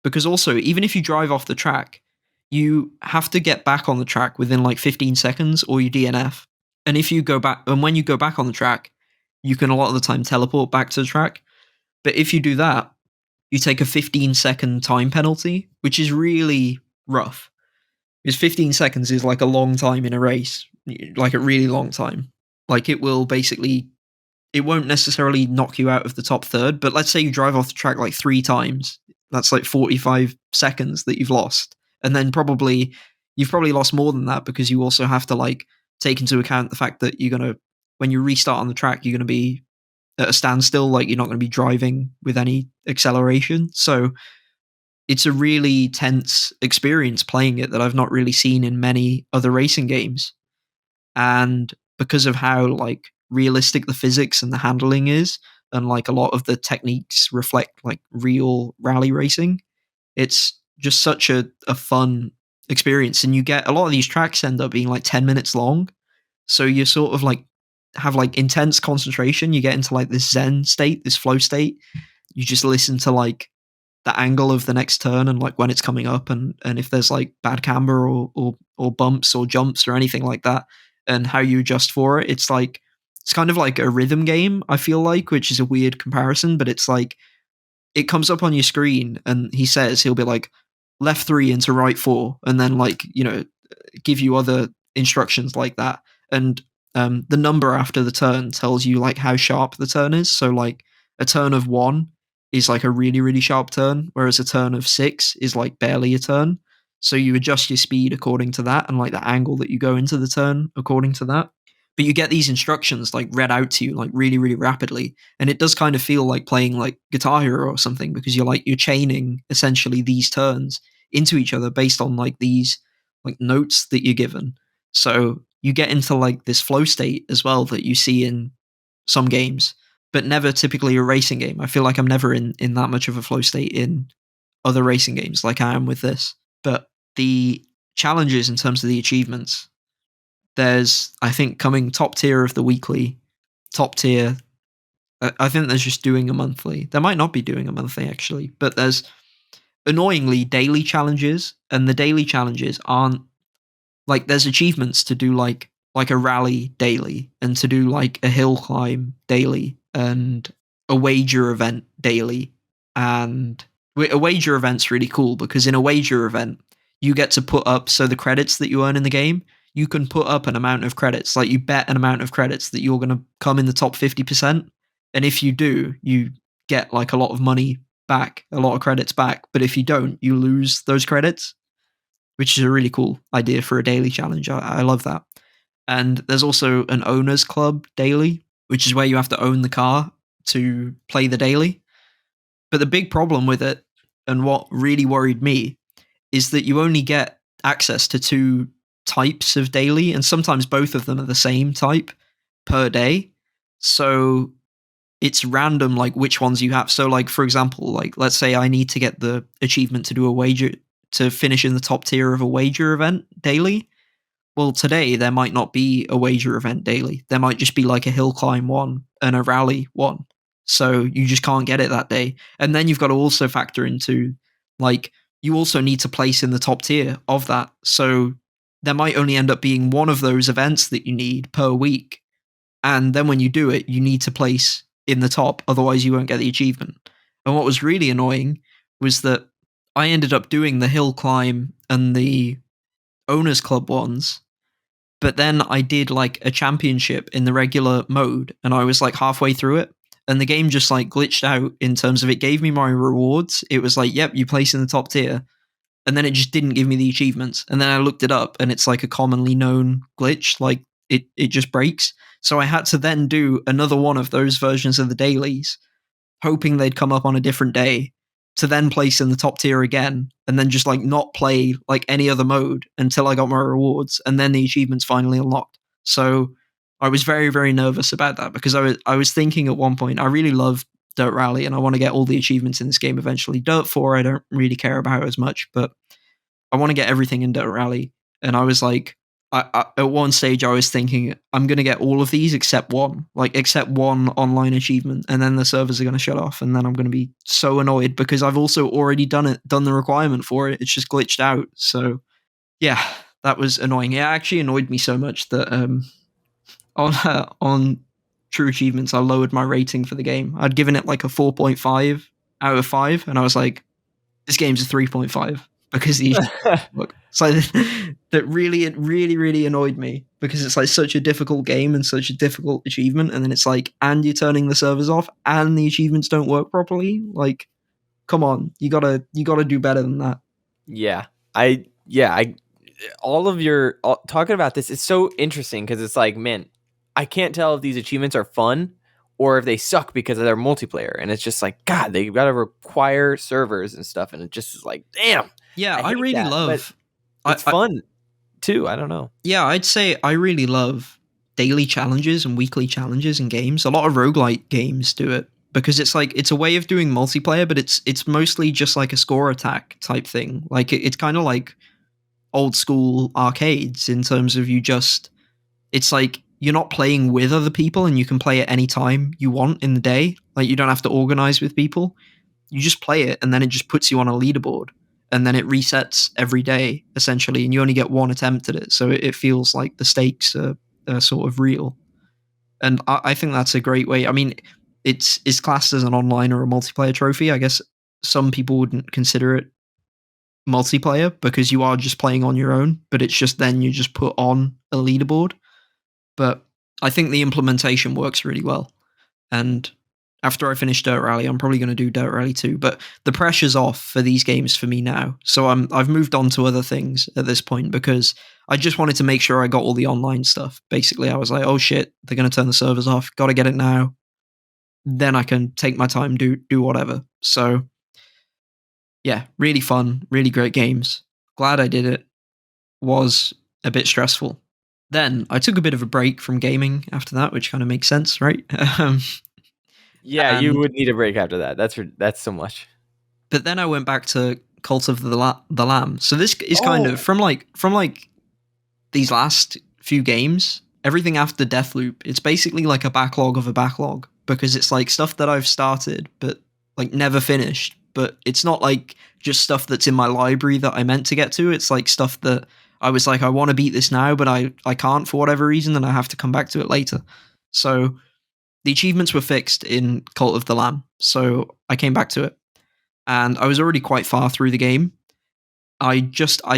because also even if you drive off the track, you have to get back on the track within like 15 seconds or you DNF. And if you go back, and when you go back on the track, you can a lot of the time teleport back to the track. But if you do that, you take a 15-second time penalty, which is really rough. Because 15 seconds is like a long time in a race, like a really long time. Like it will basically, it won't necessarily knock you out of the top third, but let's say you drive off the track like 3 times. That's like 45 seconds that you've lost. And then you've probably lost more than that because you also have to like take into account the fact that when you restart on the track, you're going to be at a standstill, like you're not going to be driving with any acceleration. So it's a really tense experience playing it that I've not really seen in many other racing games. And because of how like realistic the physics and the handling is, and like a lot of the techniques reflect like real rally racing, it's just such a fun experience. And you get a lot of these tracks end up being like 10 minutes long. So you sort of like have like intense concentration. You get into like this zen state, this flow state. You just listen to like the angle of the next turn and like when it's coming up and if there's like bad camber or bumps or jumps or anything like that and how you adjust for it. It's kind of like a rhythm game, I feel like, which is a weird comparison, but it's like it comes up on your screen and he'll be like left 3 into right 4 and then like, give you other instructions like that. And the number after the turn tells you like how sharp the turn is. So like a turn of 1 is like a really, really sharp turn, whereas a turn of 6 is like barely a turn. So you adjust your speed according to that and like the angle that you go into the turn according to that. But you get these instructions like read out to you like really, really rapidly. And it does kind of feel like playing like Guitar Hero or something because you're chaining essentially these turns into each other based on like these like notes that you're given. So you get into like this flow state as well that you see in some games, but never typically a racing game. I feel like I'm never in that much of a flow state in other racing games like I am with this. But the challenges in terms of the achievements, there's, I think, coming top tier of the weekly, top tier. I think there's just doing a monthly. There might not be doing a monthly actually, but there's annoyingly daily challenges, and the daily challenges aren't like, there's achievements to do like a rally daily and to do like a hill climb daily and a wager event daily. And a wager event's really cool because in a wager event you get to put up, so the credits that you earn in the game, you can put up an amount of credits, like you bet an amount of credits that you're going to come in the top 50%. And if you do, you get like a lot of money back, a lot of credits back. But if you don't, you lose those credits, which is a really cool idea for a daily challenge. I love that. And there's also an owners club daily, which is where you have to own the car to play the daily. But the big problem with it, and what really worried me, is that you only get access to 2 types of daily, and sometimes both of them are the same type per day. So it's random, like which ones you have. So, like for example, like let's say I need to get the achievement to do a wager to finish in the top tier of a wager event daily. Well, today there might not be a wager event daily. There might just be like a hill climb one and a rally one. So you just can't get it that day. And then you've got to also factor into like you also need to place in the top tier of that. So there might only end up being one of those events that you need per week. And then when you do it, you need to place in the top, otherwise you won't get the achievement. And what was really annoying was that I ended up doing the hill climb and the owners club ones, but then I did like a championship in the regular mode, and I was like halfway through it, and the game just like glitched out in terms of it gave me my rewards. It was like, yep, you place in the top tier, and then it just didn't give me the achievements. And then I looked it up, and it's like a commonly known glitch, like it just breaks. So I had to then do another one of those versions of the dailies, hoping they'd come up on a different day, to then place in the top tier again, and then just like not play like any other mode until I got my rewards, and then the achievements finally unlocked. So I was very, very nervous about that, because I was thinking at one point, I really love Dirt Rally and I want to get all the achievements in this game eventually. Dirt 4 I don't really care about as much, but I want to get everything in Dirt Rally. And I was like, at one stage I was thinking I'm going to get all of these except one online achievement, and then the servers are going to shut off, and then I'm going to be so annoyed because I've also already done the requirement for it. It's just glitched out. So yeah, that was annoying. It actually annoyed me so much that on True Achievements I lowered my rating for the game. I'd given it like a 4.5 out of 5, and I was like, this game's a 3.5 because the look. So that really, it really, really annoyed me, because it's like such a difficult game and such a difficult achievement, and then it's like, and you're turning the servers off, and the achievements don't work properly. Like, come on, you gotta do better than that. Yeah, I all of your talking about this is so interesting, because it's like, man, I can't tell if these achievements are fun or if they suck because of their multiplayer, and it's just like, God, they got to require servers and stuff, and it just is like, damn. Yeah, I really that, love. It's fun too. I don't know. Yeah, I'd say I really love daily challenges and weekly challenges in games. A lot of roguelike games do it, because it's like it's a way of doing multiplayer, but it's mostly just like a score attack type thing. Like it's kind of like old school arcades in terms of it's like you're not playing with other people, and you can play at any time you want in the day. Like you don't have to organize with people. You just play it, and then it just puts you on a leaderboard, and then it resets every day essentially, and you only get one attempt at it. So it feels like the stakes are sort of real, and I think that's a great way. I mean, it's classed as an online or a multiplayer trophy. I guess some people wouldn't consider it multiplayer because you are just playing on your own, but it's just then you just put on a leaderboard. But I think the implementation works really well. And after I finish Dirt Rally, I'm probably going to do Dirt Rally 2. But the pressure's off for these games for me now. So I've moved on to other things at this point, because I just wanted to make sure I got all the online stuff. Basically, I was like, oh shit, they're going to turn the servers off. Got to get it now. Then I can take my time, do whatever. So yeah, really fun, really great games. Glad I did it. Was a bit stressful. Then I took a bit of a break from gaming after that, which kind of makes sense, right? Yeah, you would need a break after that. That's so much. But then I went back to Cult of the Lamb. So this is kind of from like these last few games, everything after Deathloop. It's basically like a backlog of a backlog, because it's like stuff that I've started but like never finished. But it's not like just stuff that's in my library that I meant to get to. It's like stuff that I was like, I want to beat this now, but I can't for whatever reason, and I have to come back to it later. So the achievements were fixed in Cult of the Lamb, so I came back to it. And I was already quite far through the game. I'd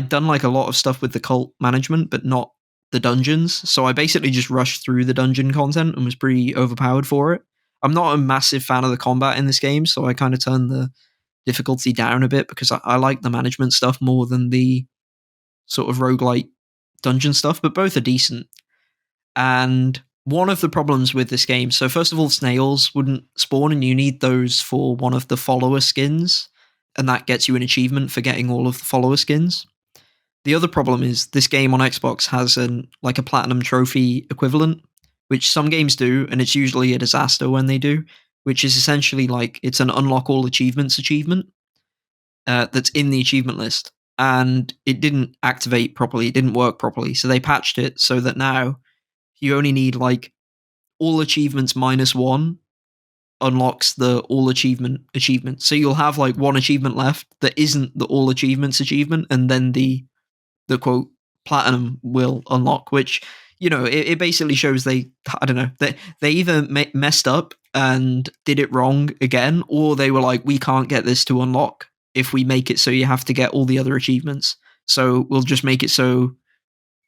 done like a lot of stuff with the cult management, but not the dungeons. So I basically just rushed through the dungeon content and was pretty overpowered for it. I'm not a massive fan of the combat in this game, so I kind of turned the difficulty down a bit, because I like the management stuff more than the sort of roguelite dungeon stuff, but both are decent. And one of the problems with this game, so first of all, snails wouldn't spawn, and you need those for one of the follower skins, and that gets you an achievement for getting all of the follower skins. The other problem is this game on Xbox has a platinum trophy equivalent, which some games do, and it's usually a disaster when they do, which is essentially like it's an unlock all achievements achievement that's in the achievement list. And it didn't activate properly, it didn't work properly. So they patched it so that now you only need like all achievements minus one unlocks the all achievement. So you'll have like one achievement left that isn't the all achievements achievement, and then the quote platinum will unlock, which it basically shows I don't know, they either messed up and did it wrong again, or they were like, we can't get this to unlock if we make it so you have to get all the other achievements, so we'll just make it so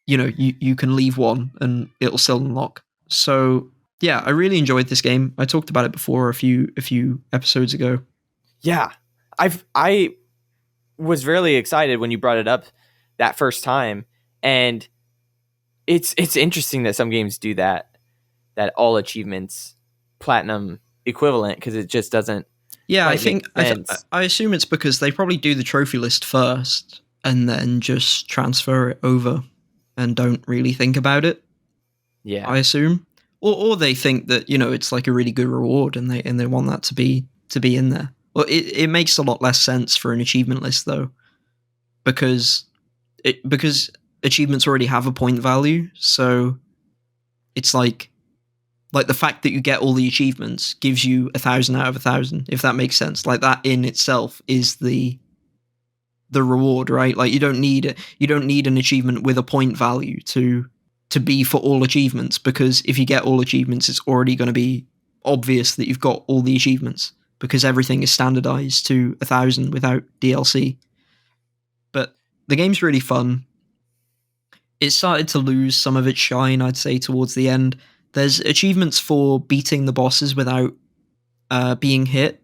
you can leave one and it'll still unlock. So yeah, I really enjoyed this game. I talked about it before a few episodes ago. Yeah, I was really excited when you brought it up that first time, and it's interesting that some games do that all achievements platinum equivalent, because it just doesn't. Yeah, I assume it's because they probably do the trophy list first and then just transfer it over and don't really think about it. Yeah, I assume, or they think that it's like a really good reward and they want that to be in there. Well, it makes a lot less sense for an achievement list though, because achievements already have a point value, so it's like the fact that you get all the achievements gives you 1,000 out of 1,000, if that makes sense. Like that in itself is the reward, right? Like you don't need an achievement with a point value to be for all achievements, because if you get all achievements, it's already going to be obvious that you've got all the achievements because everything is standardized to 1,000 without DLC. But the game's really fun. It started to lose some of its shine, I'd say, towards the end. There's achievements for beating the bosses without being hit,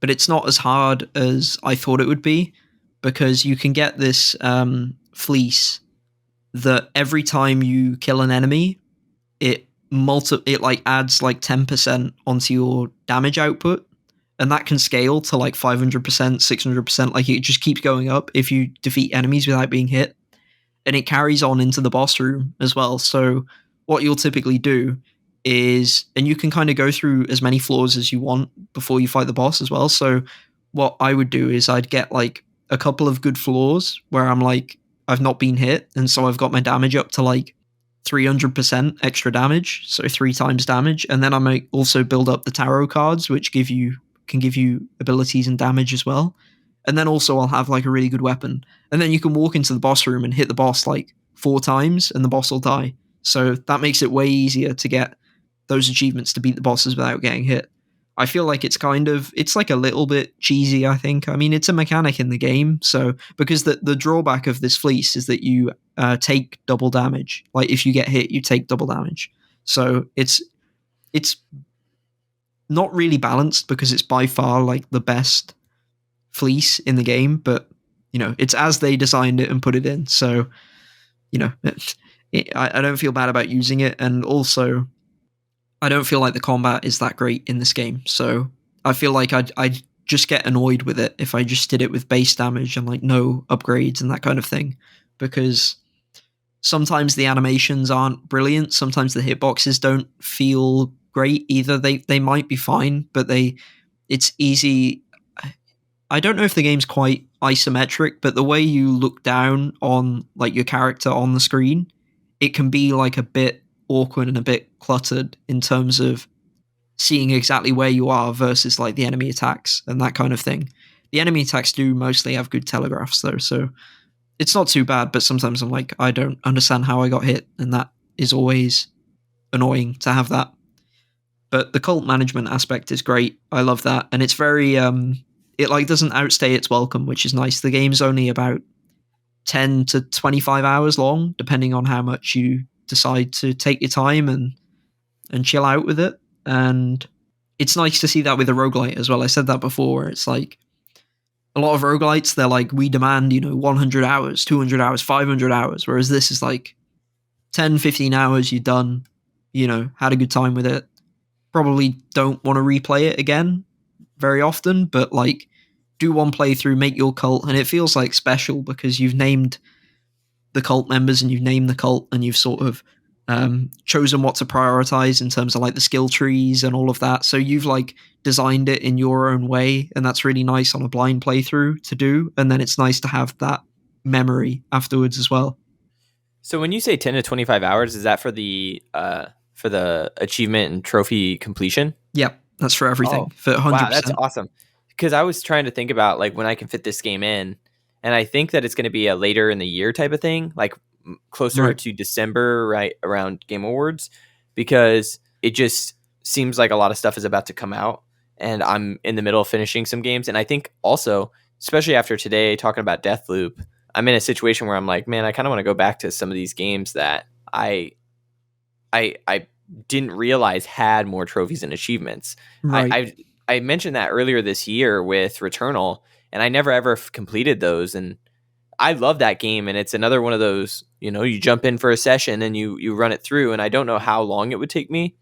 but it's not as hard as I thought it would be, because you can get this fleece that every time you kill an enemy, it adds like 10% onto your damage output, and that can scale to like 500%, 600%. Like it just keeps going up if you defeat enemies without being hit, and it carries on into the boss room as well. So what you'll typically do is, and you can kind of go through as many floors as you want before you fight the boss as well. So what I would do is I'd get like a couple of good floors where I'm like, I've not been hit, and so I've got my damage up to like 300% extra damage, so 3 times damage. And then I might also build up the tarot cards, which can give you abilities and damage as well. And then also I'll have like a really good weapon. And then you can walk into the boss room and hit the boss like 4 times and the boss will die. So that makes it way easier to get those achievements to beat the bosses without getting hit. I feel like it's like a little bit cheesy, I think. I mean, it's a mechanic in the game. So, because the drawback of this fleece is that you take double damage. Like if you get hit, you take double damage. So it's not really balanced, because it's by far like the best fleece in the game, but it's as they designed it and put it in. So, I don't feel bad about using it. And also, I don't feel like the combat is that great in this game, so I feel like I'd just get annoyed with it if I just did it with base damage and like no upgrades and that kind of thing, because sometimes the animations aren't brilliant, sometimes the hitboxes don't feel great either. They might be fine, but it's easy. I don't know if the game's quite isometric, but the way you look down on like your character on the screen, it can be like a bit awkward and a bit cluttered in terms of seeing exactly where you are versus like the enemy attacks and that kind of thing. The enemy attacks do mostly have good telegraphs though, so it's not too bad, but sometimes I'm like, I don't understand how I got hit, and that is always annoying to have that. But the cult management aspect is great. I love that, and it's very it like doesn't outstay its welcome, which is nice. The game's only about 10 to 25 hours long, depending on how much you decide to take your time and chill out with it. And it's nice to see that with a roguelite as well. I said that before. It's like a lot of roguelites, they're like, we demand 100 hours, 200 hours, 500 hours, whereas this is like 10, 15 hours, you're done, had a good time with it. Probably don't want to replay it again very often, but like do one playthrough, make your cult, and it feels like special because you've named the cult members and you've named the cult and you've sort of chosen what to prioritize in terms of like the skill trees and all of that. So you've like designed it in your own way, and that's really nice on a blind playthrough to do. And then it's nice to have that memory afterwards as well. So when you say 10 to 25 hours, is that for the achievement and trophy completion? Yep, that's for everything. Oh, For 100%. wow, that's awesome. Because I was trying to think about like when I can fit this game in, and I think that it's going to be a later in the year type of thing, like closer Right. to December, right around Game Awards, because it just seems like a lot of stuff is about to come out, and I'm in the middle of finishing some games. And I think also, especially after today talking about DeathLoop, I'm in a situation where I'm like, man, I kind of want to go back to some of these games that I didn't realize had more trophies and achievements. Right. I mentioned that earlier this year with Returnal, and I never ever completed those. And I love that game, and it's another one of those, you jump in for a session and you run it through, and I don't know how long it would take me,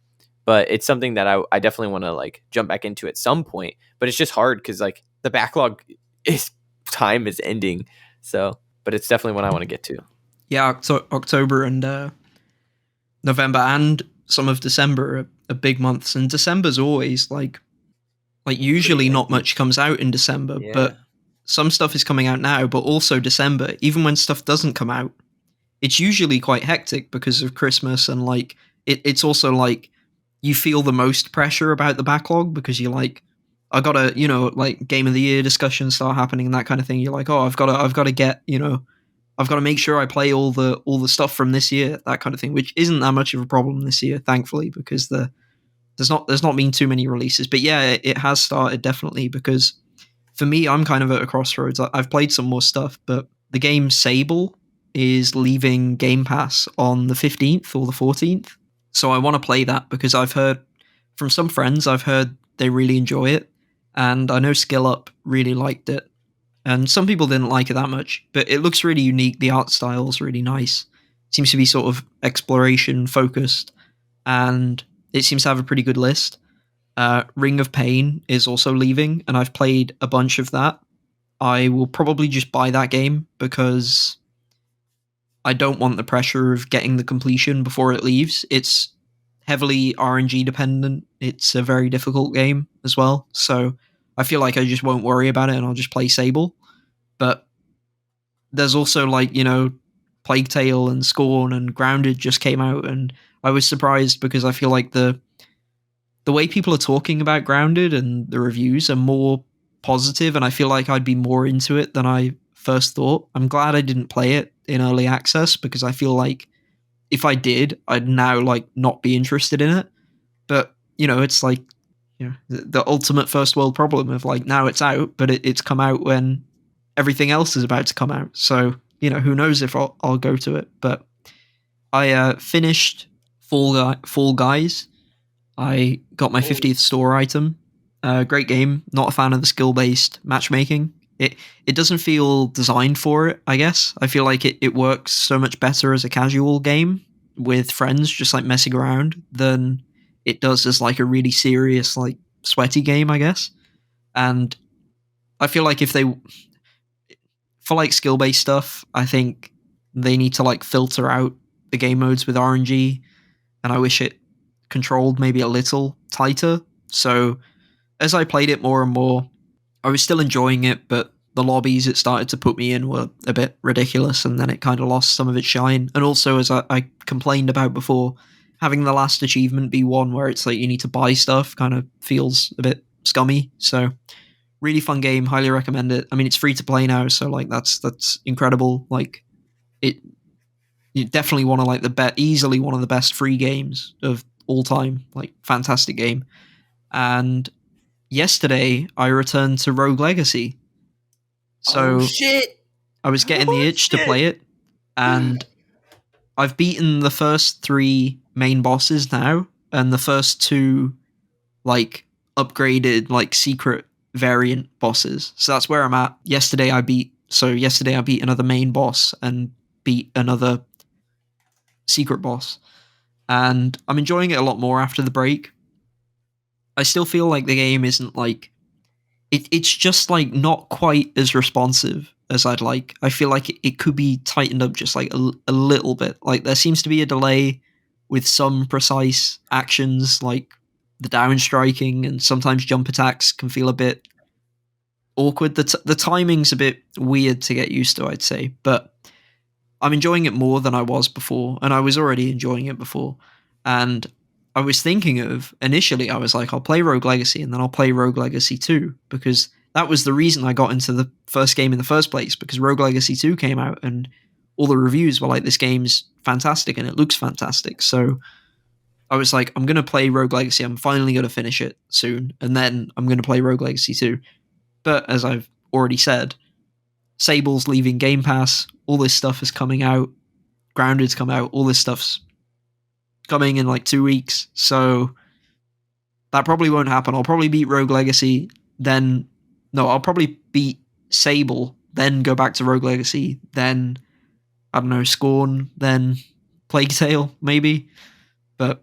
but it's something that I definitely want to like jump back into at some point. But it's just hard because like the backlog is time is ending. So, but it's definitely one I want to get to. Yeah, October and November and some of December are big months, and December's always like usually not much comes out in December, Yeah. but some stuff is coming out now. But also December, even when stuff doesn't come out, it's usually quite hectic because of Christmas, and like it's also like you feel the most pressure about the backlog because you're like, I gotta, like game of the year discussions start happening and that kind of thing. You're like, oh, I've got to get, I've got to make sure I play all the stuff from this year, that kind of thing, which isn't that much of a problem this year, thankfully, because there's not been too many releases. But yeah, it has started definitely, because for me, I'm kind of at a crossroads. I've played some more stuff, but the game Sable is leaving Game Pass on the 15th or the 14th. So I want to play that because I've heard from some friends, I've heard they really enjoy it. And I know Skill Up really liked it. And some people didn't like it that much, but it looks really unique. The art style is really nice. It seems to be sort of exploration focused, and it seems to have a pretty good list. Ring of Pain is also leaving, and I've played a bunch of that. I will probably just buy that game because I don't want the pressure of getting the completion before it leaves. It's heavily RNG dependent. It's a very difficult game as well, so I feel like I just won't worry about it and I'll just play Sable. But there's also like, Plague Tale and Scorn and Grounded just came out, and I was surprised because I feel like the way people are talking about Grounded and the reviews are more positive, and I feel like I'd be more into it than I first thought. I'm glad I didn't play it in early access because I feel like if I did, I'd now like not be interested in it. But, it's like, the ultimate first world problem of like now it's out, but it's come out when everything else is about to come out. So, who knows if I'll go to it. But I finished Fall Guys. I got my 50th store item. Great game. Not a fan of the skill-based matchmaking. It doesn't feel designed for it, I guess. I feel like it works so much better as a casual game with friends, just like messing around, than it does as like a really serious, like sweaty game, I guess. And I feel like if they, for like skill-based stuff, I think they need to like filter out the game modes with RNG, and I wish it controlled maybe a little tighter. So as I played it more and more, I was still enjoying it, but the lobbies it started to put me in were a bit ridiculous, and then it kind of lost some of its shine. And also, as I complained about before, having the last achievement be one where it's like you need to buy stuff kind of feels a bit scummy. So really fun game, highly recommend it. I mean, it's free to play now, so like that's incredible. Like it, you definitely want to like easily one of the best free games of all time. Like fantastic game. And yesterday I returned to Rogue Legacy. So oh shit! I was getting the itch to play it, and I've beaten the first 3 main bosses now, and the first 2 like upgraded like secret variant bosses. So that's where I'm at. Yesterday I beat another main boss and beat another secret boss, and I'm enjoying it a lot more after the break. I still feel like the game isn't like it's just like not quite as responsive as I'd like. I feel like it could be tightened up just like a little bit. Like there seems to be a delay with some precise actions, like the down striking, and sometimes jump attacks can feel a bit awkward. The timing's a bit weird to get used to, I'd say, but I'm enjoying it more than I was before, and I was already enjoying it before. And I was thinking of, initially, I was like, I'll play Rogue Legacy, and then I'll play Rogue Legacy 2, because that was the reason I got into the first game in the first place, because Rogue Legacy 2 came out, and all the reviews were like, this game's fantastic, and it looks fantastic. So I was like, I'm going to play Rogue Legacy, I'm finally going to finish it soon, and then I'm going to play Rogue Legacy 2. But as I've already said, Sable's leaving Game Pass, all this stuff is coming out, Grounded's come out, all this stuff's coming in like 2 weeks, so that probably won't happen. I'll probably beat Rogue Legacy, then... No, I'll probably beat Sable, then go back to Rogue Legacy, then, I don't know, Scorn, then Plague Tale, maybe. But,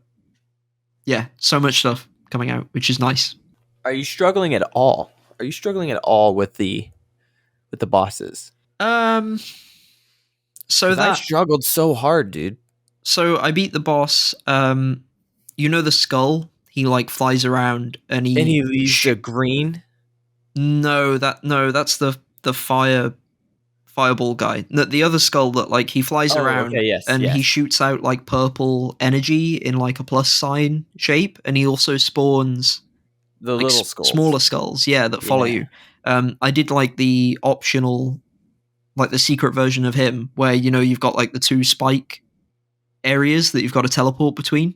yeah, so much stuff coming out, which is nice. Are you struggling at all? Are you struggling at all with the bosses? So that I struggled so hard, dude. So I beat the boss. You know the skull? He like flies around and he leaves the green. No, that's the fireball guy. The other skull that like he flies around and he shoots out like purple energy in like a plus sign shape, and he also spawns the like, little skulls. Smaller skulls, that follow you. I did like the optional, like the secret version of him, where you've got like the 2 spike areas that you've got to teleport between.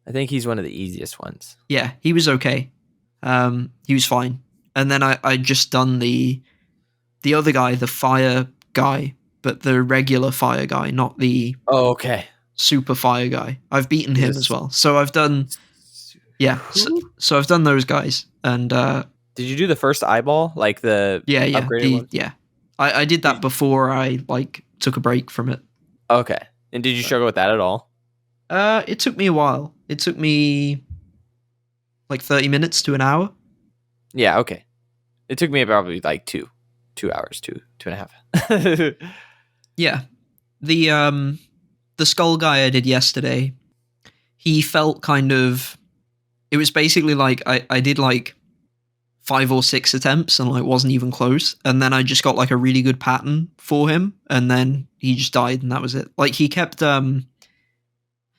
I think he's one of the easiest ones. Yeah, he was okay. He was fine. And then I just done the other guy, the fire guy, but the regular fire guy, not the super fire guy. I've beaten him as well. So I've done so I've done those guys. And did you do the first eyeball, like the upgraded one? Yeah. I did that before I like took a break from it. Okay. And did you struggle with that at all? It took me a while. It took me like 30 minutes to an hour. Yeah, okay. It took me probably like 2 hours, 2.5. Yeah. The skull guy I did yesterday, he felt kind of... It was basically like I did like 5 or 6 attempts and like wasn't even close, and then I just got like a really good pattern for him, and then he just died, and that was it. Like he kept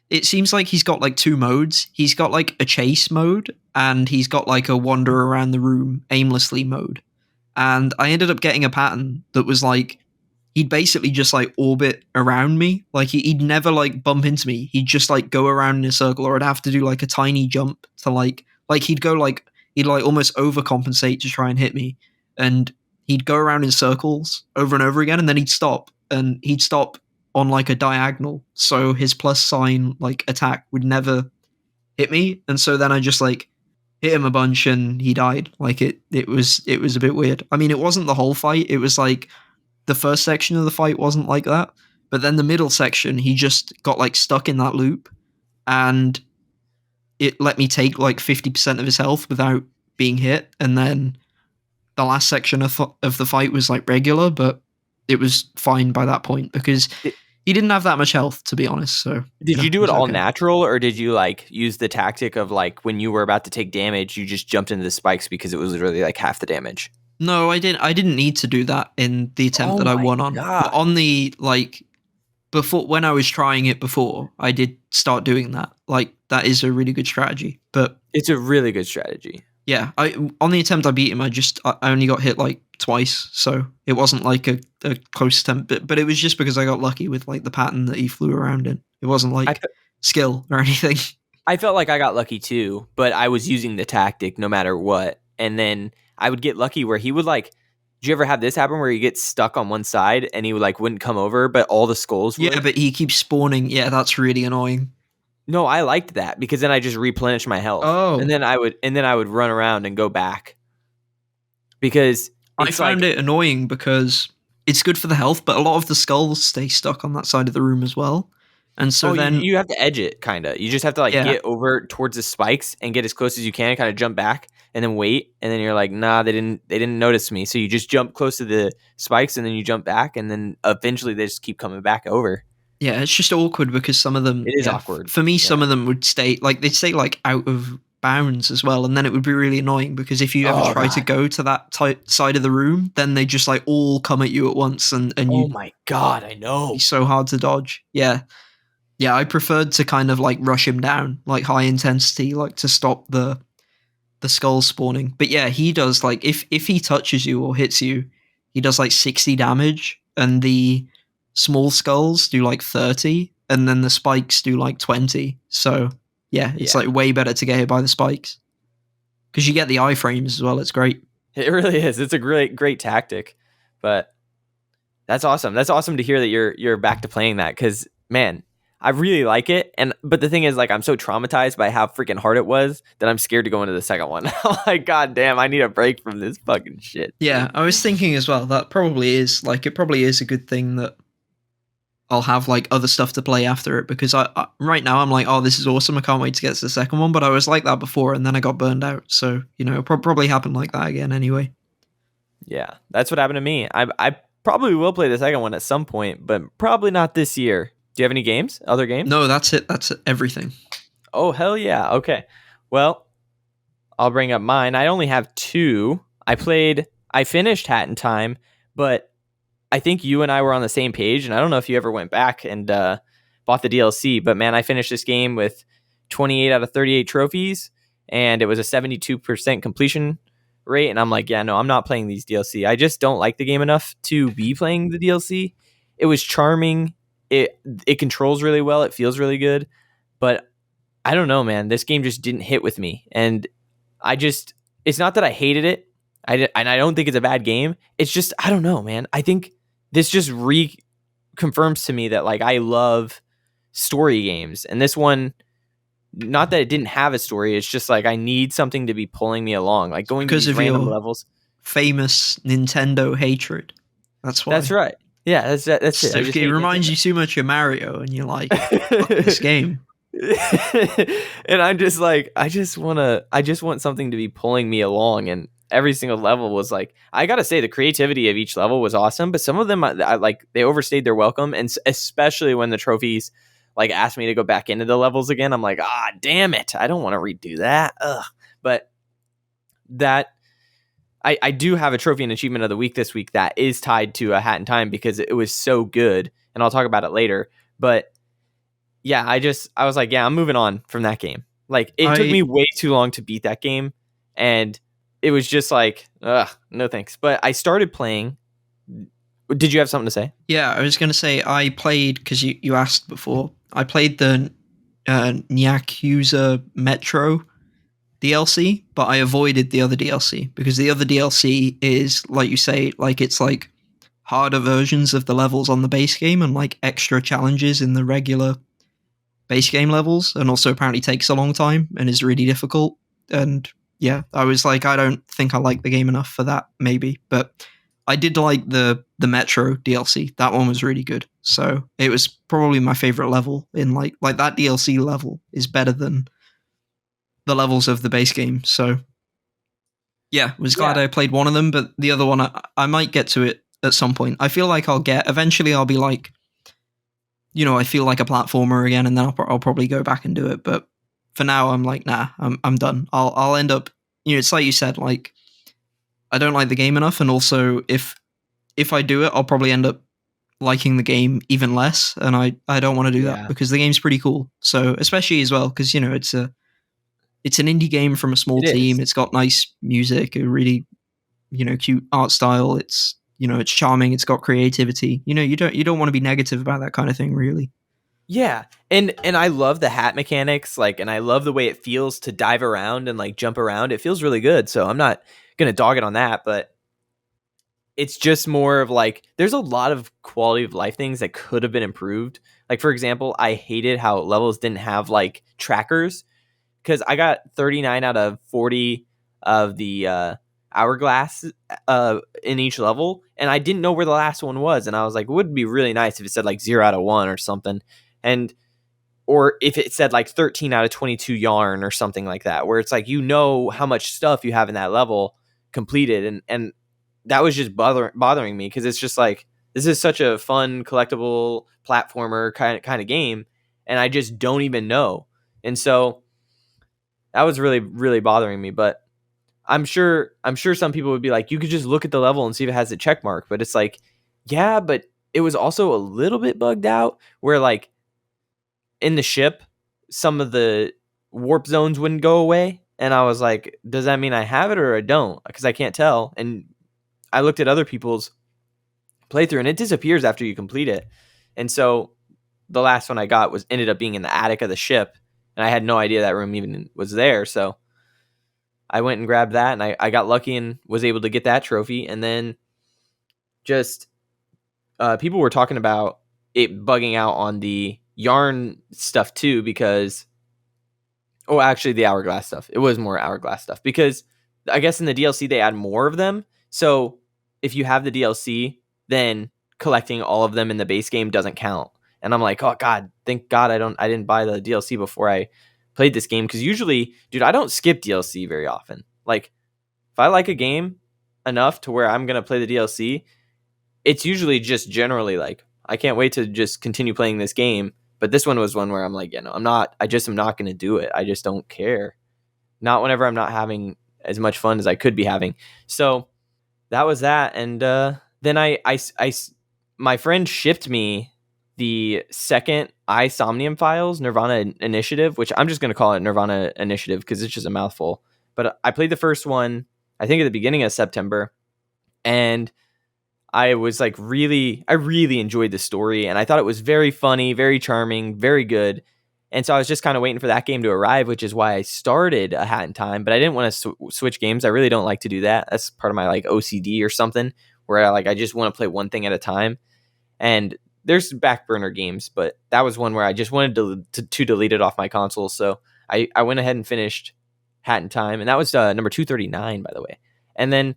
it seems like he's got like 2 modes. He's got like a chase mode, and he's got like a wander around the room aimlessly mode. And I ended up getting a pattern that was like, he'd basically just like orbit around me. Like he'd never like bump into me. He'd just like go around in a circle, or I'd have to do like a tiny jump to like he'd go like, he'd like almost overcompensate to try and hit me. And he'd go around in circles over and over again, and then he'd stop. And he'd stop on like a diagonal, so his plus sign like attack would never hit me. And so then I just like hit him a bunch and he died. Like it was a bit weird. I mean, it wasn't the whole fight. It was like the first section of the fight wasn't like that, but then the middle section, he just got like stuck in that loop, and it let me take like 50% of his health without being hit. And then the last section of the fight was like regular, but it was fine by that point because he didn't have that much health, to be honest. So did you do it all natural, or did you like use the tactic of like when you were about to take damage, you just jumped into the spikes because it was literally like half the damage? No, I didn't need to do that in the attempt that I won on. But on the like before, when I was trying it before, I did start doing that. Like that is a really good strategy. But it's a really good strategy. Yeah, on the attempt I beat him, I only got hit like twice, so it wasn't like a close attempt. But it was just because I got lucky with like the pattern that he flew around in. It wasn't like skill or anything. I felt like I got lucky too, but I was using the tactic no matter what. And then I would get lucky where he would like. Did you ever have this happen where you get stuck on one side and he would like wouldn't come over, but all the skulls would? Yeah, but he keeps spawning. Yeah, that's really annoying. No, I liked that because then I just replenished my health. Oh. And then I would run around and go back. Because I found it annoying because it's good for the health, but a lot of the skulls stay stuck on that side of the room as well. And so Oh, then, you have to edge it, kind of. You just have to like yeah, get over towards the spikes and get as close as you can, kind of jump back and then wait, and then you're like, nah, they didn't notice me. So you just jump close to the spikes and then you jump back, and then eventually they just keep coming back over. yeah, it's just awkward because some of them, It is yeah, awkward. for me, some Yeah. of them would stay like they'd stay like out of bounds as well, and then it would be really annoying because if you ever Oh try to god. go to that side of the room, then they just like all come at you at once, and Oh you my god. I be know. so hard to dodge. Yeah, yeah, I preferred to kind of like rush him down, like high intensity, like to stop the skull spawning. But yeah, he does like if he touches you or hits you, he does like 60 damage, and the small skulls do like 30, and then the spikes do like 20. So yeah, it's Yeah. like way better to get hit by the spikes because you get the iframes as well. It's great. It really is. It's a great tactic. But that's awesome. That's awesome to hear that you're back to playing that, cuz man, I really like it. But the thing is, like, I'm so traumatized by how freaking hard it was that I'm scared to go into the second one. I'm like, god damn, I need a break from this fucking shit. Yeah, I was thinking as well that probably is like it probably is a good thing that I'll have like other stuff to play after it because I right now I'm like, oh, this is awesome. I can't wait to get to the second one. But I was like that before, and then I got burned out. So it'll probably happen like that again anyway. Yeah, that's what happened to me. I probably will play the second one at some point, but probably not this year. Do you have any games? Other games? No, that's it. That's everything. Oh, hell yeah. Okay. Well, I'll bring up mine. I only have two. I finished Hat in Time, but I think you and I were on the same page, and I don't know if you ever went back and bought the DLC, but man, I finished this game with 28 out of 38 trophies, and it was a 72% completion rate, and I'm like, yeah, no, I'm not playing these DLC. I just don't like the game enough to be playing the DLC. It was charming. It controls really well. It feels really good, but I don't know, man. This game just didn't hit with me, and it's not that I hated it. And I don't think it's a bad game. It's just, I don't know, man. I think this just reconfirms to me that like I love story games, and this one, not that it didn't have a story, it's just like I need something to be pulling me along, like going to Because these of random your levels. famous Nintendo hatred. That's why. That's right. Yeah, that's it. So I just it hate reminds Nintendo. you too much of Mario, and you're like, fuck this game. And I'm just like, I just want something to be pulling me along, and every single level was like, I gotta say, the creativity of each level was awesome, but some of them I like, they overstayed their welcome, and especially when the trophies like asked me to go back into the levels again, I'm like, ah, damn it, I don't want to redo that. Ugh. But that I do have a trophy and achievement of the week this week that is tied to a Hat in Time because it was so good, and I'll talk about it later. But yeah, I was like, yeah, I'm moving on from that game. Like, it took me way too long to beat that game, and it was just like, ugh, no thanks. But I started playing. Did you have something to say? Yeah, I was going to say I played, because you asked before, I played the Yakuza Metro DLC, but I avoided the other DLC because the other DLC is, like you say, like it's like harder versions of the levels on the base game and like extra challenges in the regular base game levels, and also apparently takes a long time and is really difficult. And yeah, I was like, I don't think I like the game enough for that, maybe. But I did like the Metro DLC. That one was really good. So it was probably my favorite level in like that DLC level is better than the levels of the base game. So yeah, was glad Yeah. I played one of them, but the other one I might get to it at some point. I feel like eventually I'll be like, I feel like a platformer again, and then I'll probably go back and do it. But for now, I'm like, nah, I'm done. I'll end up, it's like you said, like I don't like the game enough, and also if I do it, I'll probably end up liking the game even less, and I don't want to do that Yeah. because the game's pretty cool. So especially as well because it's an indie game from a small It team. is. It's got nice music, a really cute art style. It's it's charming. It's got creativity. You don't want to be negative about that kind of thing, really. Yeah. And I love the hat mechanics, like, and I love the way it feels to dive around and like jump around. It feels really good. So I'm not gonna dog it on that, but it's just more of like, there's a lot of quality of life things that could have been improved. Like, for example, I hated how levels didn't have like trackers, because I got 39 out of 40 of the hourglass in each level, and I didn't know where the last one was. And I was like, it would be really nice if it said like 0 out of 1 or something. And or if it said like 13 out of 22 yarn or something like that, where it's like, how much stuff you have in that level completed. And that was just bothering me, because it's just like, this is such a fun collectible platformer kind of game, and I just don't even know. And so that was really, really bothering me. But I'm sure some people would be like, you could just look at the level and see if it has a check mark. But it's like, yeah, but it was also a little bit bugged out, where like in the ship, some of the warp zones wouldn't go away. And I was like, does that mean I have it or I don't? Because I can't tell. And I looked at other people's playthrough, and it disappears after you complete it. And so the last one I got ended up being in the attic of the ship, and I had no idea that room even was there. So I went and grabbed that, and I got lucky and was able to get that trophy. And then just people were talking about it bugging out on the yarn stuff too, because actually the hourglass stuff. It was more hourglass stuff, because I guess in the DLC they add more of them. So if you have the DLC, then collecting all of them in the base game doesn't count. And I'm like, oh God, thank God I didn't buy the DLC before I played this game, because usually, dude, I don't skip DLC very often. Like, if I like a game enough to where I'm gonna play the DLC, it's usually just generally like, I can't wait to just continue playing this game. But this one was one where I'm like, I'm not. I just am not gonna do it. I just don't care. Not whenever I'm not having as much fun as I could be having. So that was that. And then my friend shipped me the second Somnium files, Nirvana Initiative, which I'm just going to call it Nirvana Initiative because it's just a mouthful. But I played the first one, I think at the beginning of September, and I was like, I really enjoyed the story, and I thought it was very funny, very charming, very good. And so I was just kind of waiting for that game to arrive, which is why I started A Hat in Time. But I didn't want to switch games. I really don't like to do that. That's part of my like OCD or something, where I just want to play one thing at a time. And there's back burner games, but that was one where I just wanted to delete it off my console. So I went ahead and finished Hat in Time, and that was number 239, by the way. And then,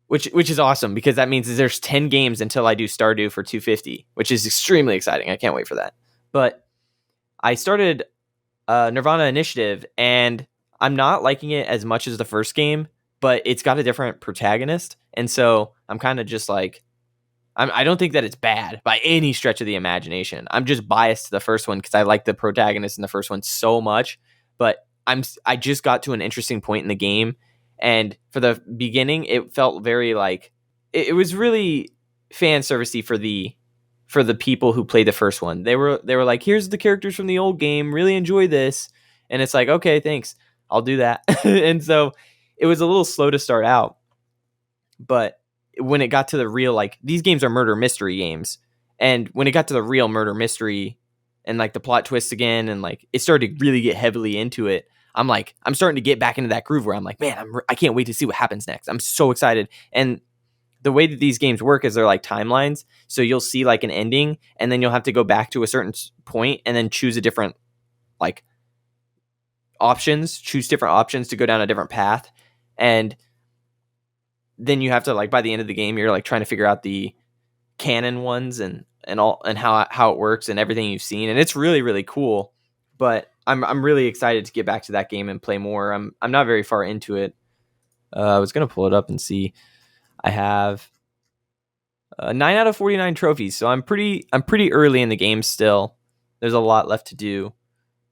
which is awesome, because that means there's 10 games until I do Stardew for 250, which is extremely exciting. I can't wait for that. But I started Nirvana Initiative, and I'm not liking it as much as the first game, but it's got a different protagonist. And so I'm kind of just like, I don't think that it's bad by any stretch of the imagination. I'm just biased to the first one because I like the protagonist in the first one so much. But I just got to an interesting point in the game, and for the beginning, it felt very like it was really fan servicey for the people who played the first one. They were like, here's the characters from the old game. Really enjoy this, and it's like, okay, thanks, I'll do that. And so it was a little slow to start out, but when it got to the real, like, these games are murder mystery games, and when it got to the real murder mystery and like the plot twists again, and like it started to really get heavily into it, I'm starting to get back into that groove where I'm like, man, I can't wait to see what happens next. I'm so excited. And the way that these games work is they're like timelines, so you'll see like an ending, and then you'll have to go back to a certain point and then choose a different like choose different options to go down a different path. And then you have to, like, by the end of the game, you're like trying to figure out the canon ones and all, and how it works and everything you've seen. And it's really, really cool. But I'm really excited to get back to that game and play more. I'm not very far into it. I was gonna pull it up and see. I have 9 out of 49 trophies, so I'm pretty early in the game still. There's a lot left to do,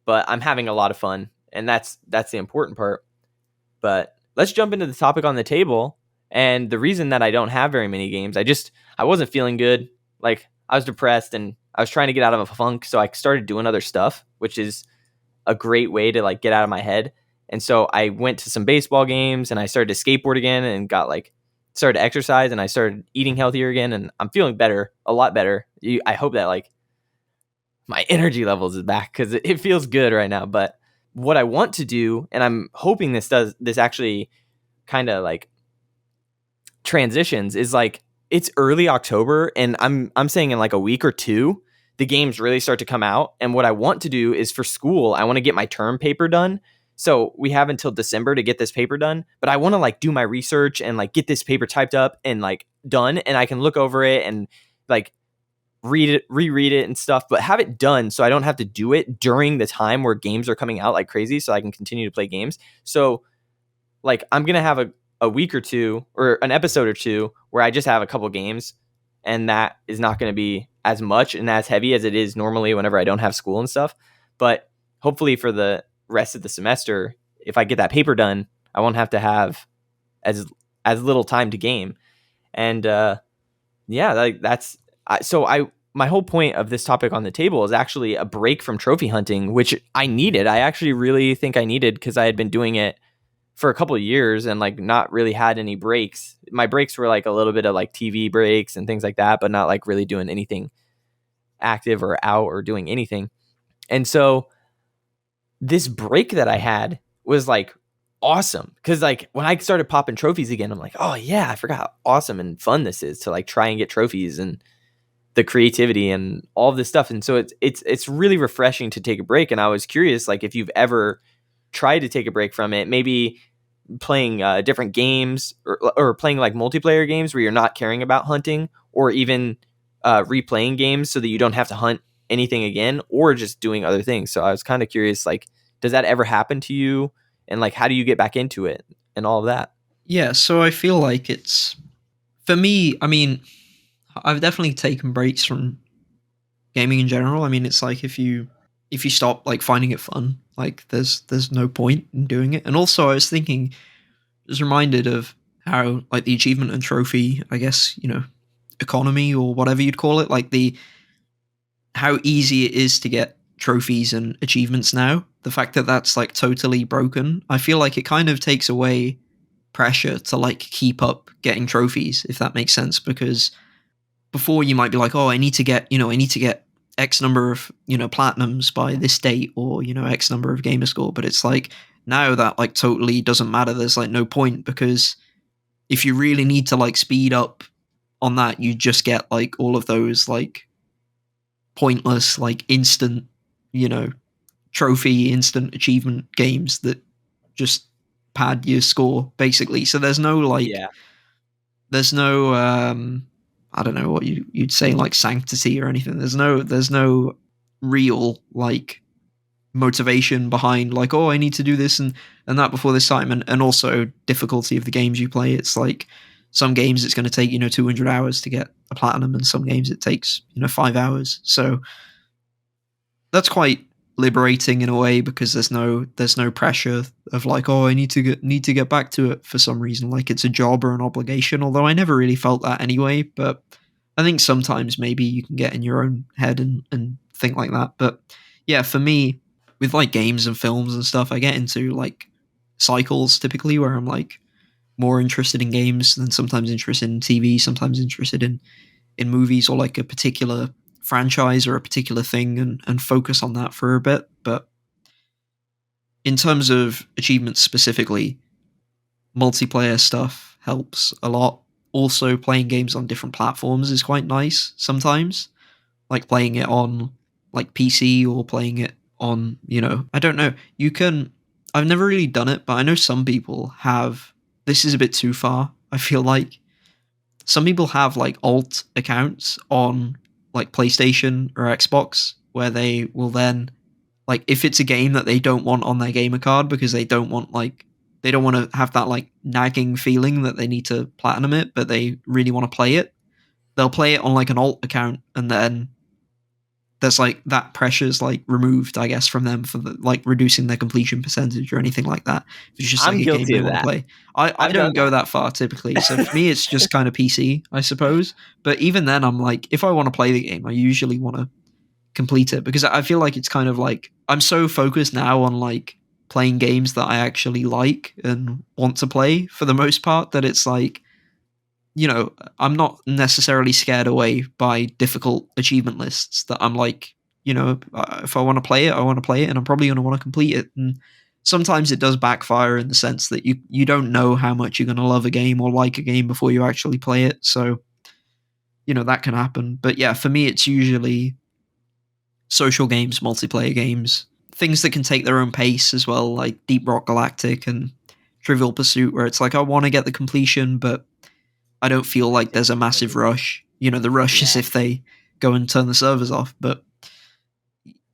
but I'm having a lot of fun, and that's the important part. But let's jump into the topic on the table. And the reason that I don't have very many games, I wasn't feeling good. Like, I was depressed and I was trying to get out of a funk, so I started doing other stuff, which is a great way to like get out of my head. And so I went to some baseball games, and I started to skateboard again, and started to exercise, and I started eating healthier again, and I'm feeling better, a lot better. I hope that like my energy levels is back, because it feels good right now. But what I want to do, and I'm hoping this actually kind of like transitions, is like, it's early October, and I'm saying in like a week or two the games really start to come out. And what I want to do is, for school, I want to get my term paper done. So we have until December to get this paper done, but I want to like do my research and like get this paper typed up and like done, and I can look over it and like reread it and stuff, but have it done so I don't have to do it during the time where games are coming out like crazy, so I can continue to play games. So like I'm gonna have a week or two or an episode or two where I just have a couple games, and that is not going to be as much and as heavy as it is normally whenever I don't have school and stuff. But hopefully for the rest of the semester, if I get that paper done, I won't have to have as little time to game. And yeah, like that's so I my whole point of this topic on the table is actually a break from trophy hunting, which I needed. I actually really think I needed because I had been doing it for a couple of years and like not really had any breaks. My breaks were like a little bit of like TV breaks and things like that, but not like really doing anything active or out or doing anything. And so this break that I had was like awesome because like when I started popping trophies again, I'm like, oh yeah, I forgot how awesome and fun this is to like try and get trophies and the creativity and all of this stuff. And so it's really refreshing to take a break. And I was curious, like if you've ever tried to take a break from it, maybe playing different games or playing like multiplayer games where you're not caring about hunting, or even replaying games so that you don't have to hunt anything again, or just doing other things. So I was kind of curious, like, does that ever happen to you? And like, how do you get back into it and all of that? Yeah, so I feel like it's, for me, I mean, I've definitely taken breaks from gaming in general. I mean, it's like if you stop like finding it fun, like there's no point in doing it. And also, I was thinking, just reminded of how like the achievement and trophy, I guess, economy or whatever you'd call it, like the how easy it is to get trophies and achievements now. The fact that that's like totally broken, I feel like it kind of takes away pressure to like keep up getting trophies, if that makes sense, because before you might be like, oh, I need to get X number of, platinums by this date, or, X number of gamer score. But it's like now that like totally doesn't matter. There's like no point, because if you really need to like speed up on that, you just get like all of those like pointless, like instant, trophy, instant achievement games that just pad your score basically. So there's no like, Yeah. there's no I don't know what you'd say, like sanctity or anything. There's no real like motivation behind like, oh, I need to do this and that before this time. And also difficulty of the games you play. It's like some games it's going to take 200 hours to get a platinum, and some games it takes 5 hours. So that's quite liberating in a way, because there's no pressure of like, oh, I need to get back to it for some reason, like it's a job or an obligation. Although I never really felt that anyway, but I think sometimes maybe you can get in your own head and think like that. But yeah, for me, with like games and films and stuff, I get into like cycles typically, where I'm like more interested in games than sometimes interested in TV, sometimes interested in movies, or like a particular franchise or a particular thing, and focus on that for a bit. But in terms of achievements specifically, multiplayer stuff helps a lot. Also, playing games on different platforms is quite nice sometimes, like playing it on like PC or playing it on, I don't know. I've never really done it, but I know some people have. This is a bit too far, I feel like. Some people have like alt accounts on like PlayStation or Xbox, where they will then, like, if it's a game that they don't want on their gamer card because they don't want to have that like nagging feeling that they need to platinum it, but they really want to play it, they'll play it on like an alt account, and then there's like that pressure's like removed, I guess, from them for like reducing their completion percentage or anything like that. It's just like I'm a game guilty they of want to that. play. I I've don't done go that. that far typically. So for me, it's just kind of PC, I suppose. But even then, I'm like, if I want to play the game, I usually want to complete it, because I feel like it's kind of like I'm so focused now on like playing games that I actually like and want to play for the most part, that it's like, I'm not necessarily scared away by difficult achievement lists, that I'm like, if I want to play it, I want to play it, and I'm probably going to want to complete it. And sometimes it does backfire in the sense that you don't know how much you're going to love a game or like a game before you actually play it. So, that can happen. But yeah, for me, it's usually social games, multiplayer games, things that can take their own pace as well, like Deep Rock Galactic and Trivial Pursuit, where it's like I want to get the completion, but I don't feel like there's a massive rush. The rush is Yeah. if they go and turn the servers off. But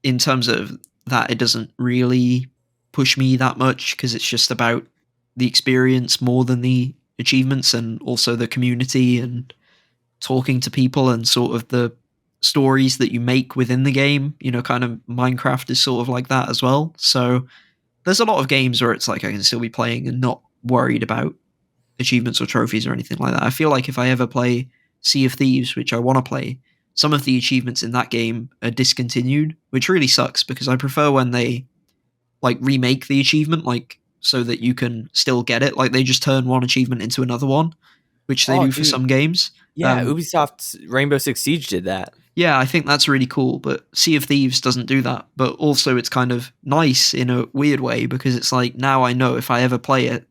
in terms of that, it doesn't really push me that much because it's just about the experience more than the achievements, and also the community and talking to people and sort of the stories that you make within the game. Kind of Minecraft is sort of like that as well. So there's a lot of games where it's like I can still be playing and not worried about achievements or trophies or anything like that. I feel like if I ever play Sea of Thieves, which I want to play, some of the achievements in that game are discontinued, which really sucks because I prefer when they like remake the achievement, like so that you can still get it. Like they just turn one achievement into another one, which they Oh, do for dude. some games. Yeah, Ubisoft's Rainbow Six Siege did that. Yeah, I think that's really cool, but Sea of Thieves doesn't do that. But also, it's kind of nice in a weird way because it's like now I know if I ever play it,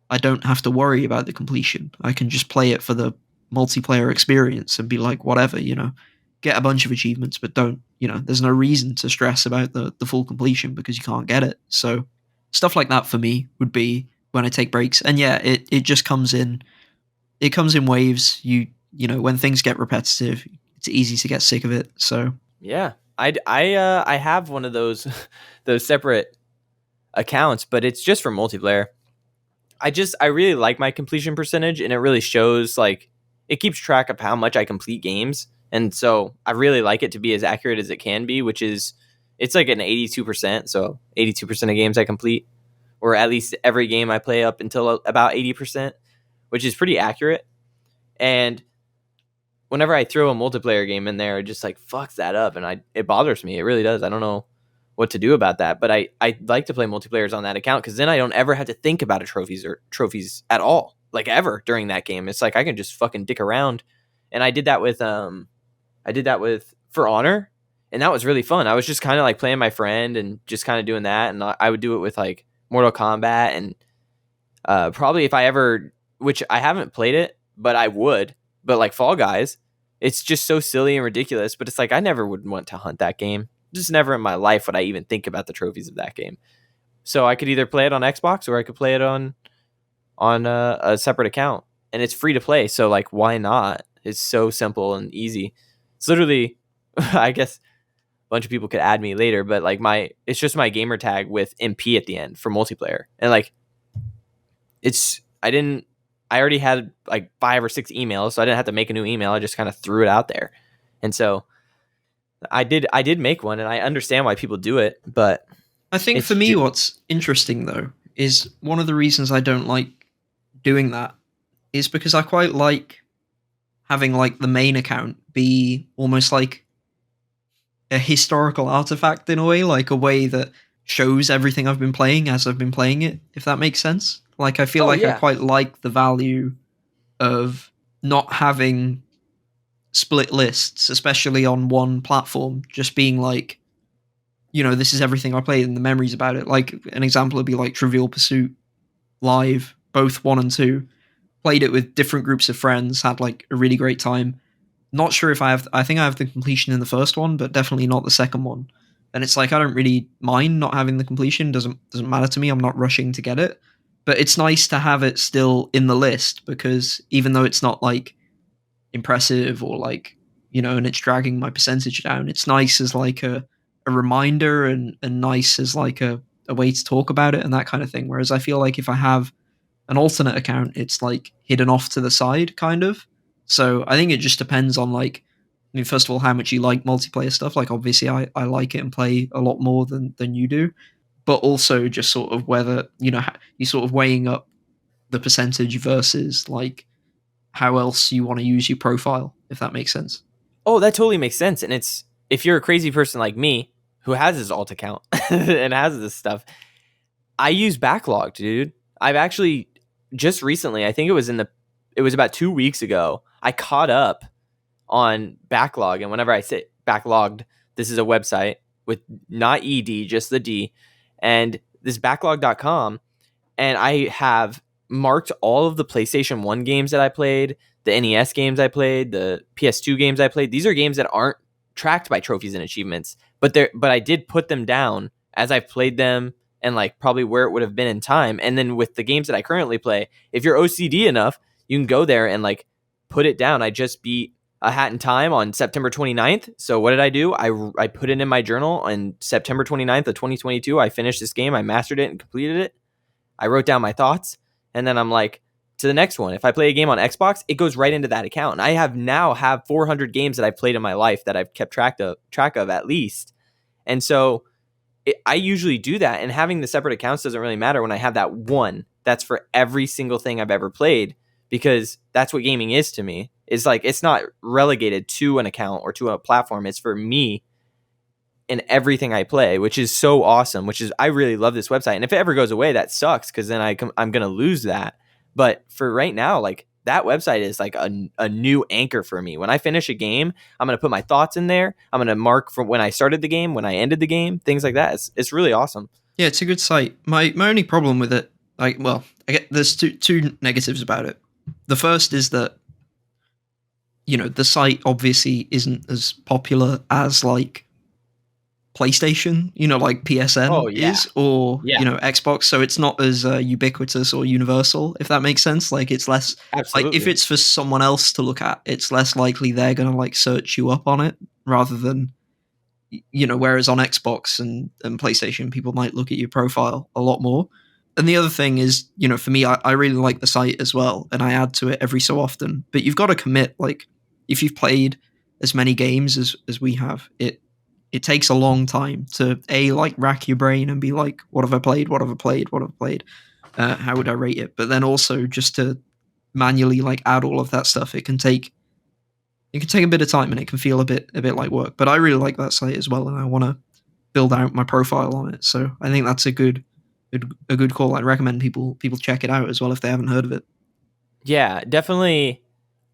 I don't have to worry about the completion. I can just play it for the multiplayer experience and be like, whatever, get a bunch of achievements, but don't, there's no reason to stress about the full completion because you can't get it. So stuff like that for me would be when I take breaks. And yeah, it just comes in. It comes in waves. When things get repetitive, it's easy to get sick of it. So Yeah, I have one of those those separate accounts, but it's just for multiplayer. I really like my completion percentage, and it really shows like it keeps track of how much I complete games, and so I really like it to be as accurate as it can be, which is it's like an 82%. So 82% of games I complete, or at least every game I play up until about 80%, which is pretty accurate. And whenever I throw a multiplayer game in there, it just like fucks that up, and it bothers me. It really does. I don't know what to do about that, but I like to play multiplayers on that account because then I don't ever have to think about trophies at all, like ever during that game. It's like I can just fucking dick around, and I did that with For Honor, and that was really fun. I was just kind of like playing my friend and just kind of doing that, and I would do it with like Mortal Kombat, and probably if I ever, which I haven't played it, but I would, but like Fall Guys, it's just so silly and ridiculous. But it's like I never would want to hunt that game. Just never in my life would I even think about the trophies of that game. So I could either play it on Xbox or I could play it on a separate account, and it's free to play. So like, why not? It's so simple and easy. It's literally, I guess a bunch of people could add me later, but like it's just my gamer tag with MP at the end for multiplayer, and like I already had like 5 or 6 emails, so I didn't have to make a new email. I just kind of threw it out there, and so I did make one, and I understand why people do it, but I think for me, what's interesting though is one of the reasons I don't like doing that is because I quite like having like the main account be almost like a historical artifact in a way that shows everything I've been playing as I've been playing it, if that makes sense. Like I feel like I quite like the value of not having split lists, especially on one platform, just being like, this is everything I played and the memories about it. Like an example would be like Trivial Pursuit Live, both 1 and 2. Played it with different groups of friends, had like a really great time. Not sure if I think I have the completion in the first one, but definitely not the second one. And it's like I don't really mind not having the completion. Doesn't matter to me. I'm not rushing to get it. But it's nice to have it still in the list because even though it's not like impressive or like, and it's dragging my percentage down, it's nice as like a reminder and nice as like a way to talk about it and that kind of thing. Whereas I feel like if I have an alternate account, it's like hidden off to the side kind of. So I think it just depends on like, first of all, how much you like multiplayer stuff. Like obviously I like it and play a lot more than you do, but also just sort of whether, you sort of weighing up the percentage versus like how else you want to use your profile, if that makes sense. Oh, that totally makes sense. And it's if you're a crazy person like me who has his alt account and has this stuff, I use Backlogged, dude. I've actually just recently, I think it was about 2 weeks ago, I caught up on Backlog. And whenever I say Backlogged, this is a website with not ED, just the D, and this backlog.com. And I have marked all of the PlayStation 1 games that I played, the NES games I played, the PS2 games I played. These are games that aren't tracked by trophies and achievements, but I did put them down as I've played them and like probably where it would have been in time. And then with the games that I currently play, if you're OCD enough, you can go there and like put it down. I just beat A Hat in Time on September 29th. So what did I do? I put it in my journal on September 29th of 2022. I finished this game. I mastered it and completed it. I wrote down my thoughts, and then I'm like, to the next one. If I play a game on Xbox, it goes right into that account. And I have 400 games that I've played in my life that I've kept track of at least. And so I usually do that. And having the separate accounts doesn't really matter when I have that one that's for every single thing I've ever played, because that's what gaming is to me. It's like, it's not relegated to an account or to a platform. It's for me in everything I play, which is so awesome, I really love this website. And if it ever goes away, that sucks, because then I'm going to lose that. But for right now, like, that website is like a new anchor for me. When I finish a game, I'm going to put my thoughts in there. I'm going to mark from when I started the game, when I ended the game, things like that. It's really awesome. Yeah, it's a good site. My only problem with it, like, well, I get there's two negatives about it. The first is that, you know, the site obviously isn't as popular as like PlayStation, you know, like PSN is, or you know, Xbox. So it's not as ubiquitous or universal, if that makes sense. Like, it's less Absolutely. like, if it's for someone else to look at, it's less likely they're gonna like search you up on it, rather than, you know, whereas on Xbox and PlayStation, people might look at your profile a lot more. And the other thing is, you know, for me, I really like the site as well, and I add to it every so often. But you've got to commit. Like, if you've played as many games as we have, it takes a long time to like rack your brain and be like, what have I played? What have I played? What have I played? How would I rate it? But then also just to manually like add all of that stuff, it can take a bit of time, and it can feel a bit like work. But I really like that site as well, and I want to build out my profile on it. So I think that's a good call. I'd recommend people check it out as well if they haven't heard of it. Yeah, definitely.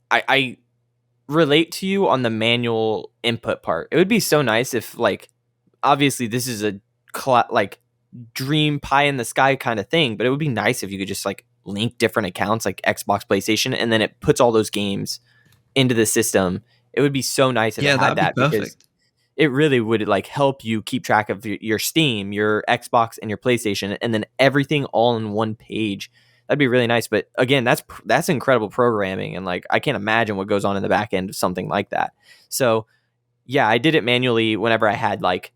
I relate to you on the manual input part. It would be so nice if, like, obviously this is a like dream pie in the sky kind of thing, but it would be nice if you could just like link different accounts like Xbox, PlayStation, and then it puts all those games into the system. It would be so nice if it had that, because it really would like help you keep track of your Steam, your Xbox, and your PlayStation, and then everything all in one page. That'd be really nice. But again, that's incredible programming, and like, I can't imagine what goes on in the back end of something like that. So yeah, I did it manually whenever I had, like,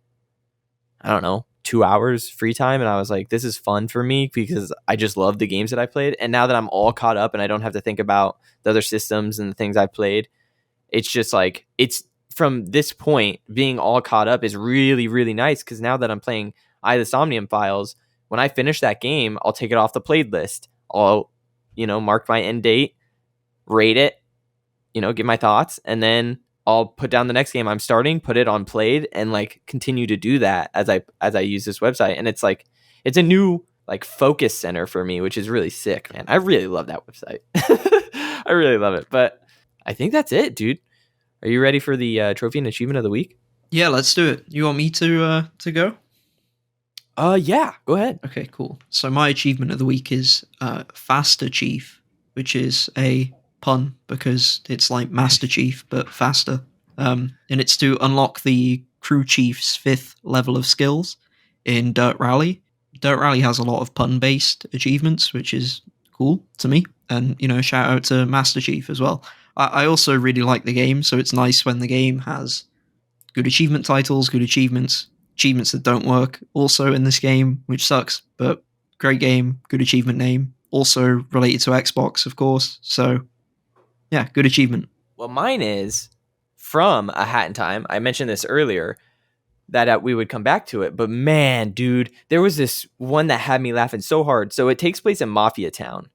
I don't know, 2 hours free time, and I was like, this is fun for me because I just love the games that I played. And now that I'm all caught up and I don't have to think about the other systems and the things I played, it's just like, it's from this point, being all caught up is really, really nice, because now that I'm playing the Somnium Files, when I finish that game, I'll take it off the played list. I'll, you know, mark my end date, rate it, you know, give my thoughts, and then I'll put down the next game I'm starting, put it on played, and like continue to do that as I use this website. And it's like, it's a new like focus center for me, which is really sick, man. I really love that website. I really love it. But I think that's it, dude. Are you ready for the trophy and achievement of the week? Yeah, let's do it. You want me to go? Yeah, go ahead. Okay, cool. So my achievement of the week is Faster Chief, which is a pun because it's like Master Chief but faster. And it's to unlock the crew chief's 5th level of skills in Dirt Rally. Dirt Rally has a lot of pun-based achievements, which is cool to me. And, you know, shout out to Master Chief as well. I also really like the game, so it's nice when the game has good achievement titles, good achievements that don't work also in this game, which sucks, but great game, good achievement name. Also related to Xbox, of course. So, yeah, good achievement. Well, mine is from A Hat in Time. I mentioned this earlier, that we would come back to it, but man, dude, there was this one that had me laughing so hard. So it takes place in Mafia Town,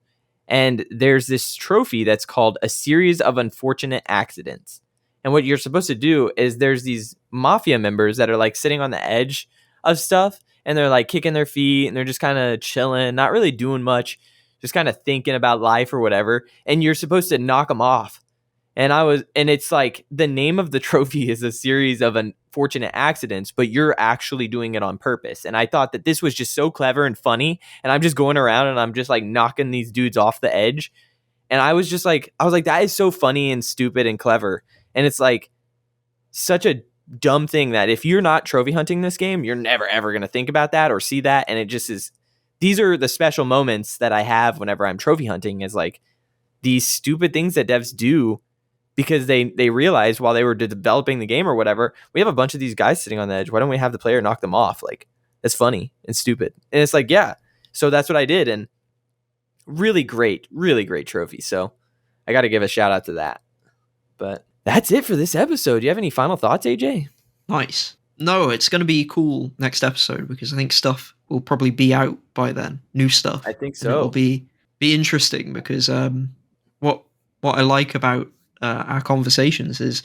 and there's this trophy that's called A Series of Unfortunate Accidents. And what you're supposed to do is, there's these mafia members that are like sitting on the edge of stuff, and they're like kicking their feet, and they're just kind of chilling, not really doing much, just kind of thinking about life or whatever. And you're supposed to knock them off. And it's like, the name of the trophy is A Series of Unfortunate Accidents, but you're actually doing it on purpose. And I thought that this was just so clever and funny. And I'm just going around and I'm just like knocking these dudes off the edge. And I was like, that is so funny and stupid and clever. And it's like such a dumb thing that if you're not trophy hunting this game, you're never, ever going to think about that or see that. And it just is, these are the special moments that I have whenever I'm trophy hunting, is like these stupid things that devs do because they realized while they were developing the game or whatever, we have a bunch of these guys sitting on the edge. Why don't we have the player knock them off? Like, it's funny and stupid. And it's like, yeah. So that's what I did. And really great trophy. So I got to give a shout out to that. But that's it for this episode. Do you have any final thoughts, AJ? Nice. No, it's going to be cool next episode because I think stuff will probably be out by then. New stuff. I think so. It'll be interesting because what I like about our conversations is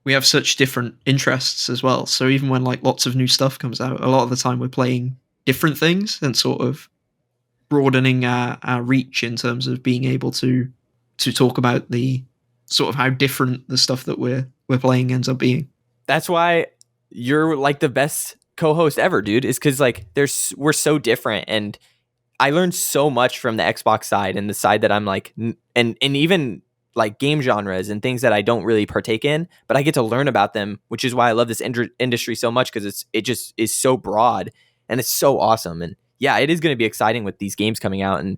we have such different interests as well. So even when like lots of new stuff comes out, a lot of the time we're playing different things and sort of broadening our reach in terms of being able to talk about the sort of how different the stuff that we're playing ends up being. That's why you're like the best co-host ever, dude, is because like we're so different, and I learned so much from the Xbox side and the side that I'm like, and even like game genres and things that I don't really partake in, but I get to learn about them, which is why I love this industry so much, because it just is so broad and it's so awesome. And yeah, it is going to be exciting with these games coming out, and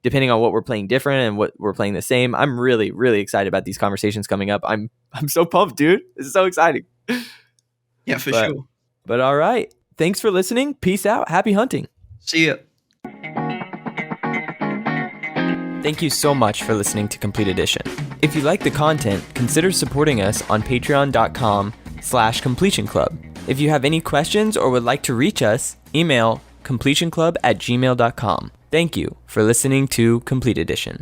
depending on what we're playing different and what we're playing the same, I'm really, really excited about these conversations coming up. I'm so pumped, dude. This is so exciting. Yeah, for sure. But all right. Thanks for listening. Peace out. Happy hunting. See ya. Thank you so much for listening to Complete Edition. If you like the content, consider supporting us on patreon.com/completion club. If you have any questions or would like to reach us, email completionclub@gmail.com. Thank you for listening to Complete Edition.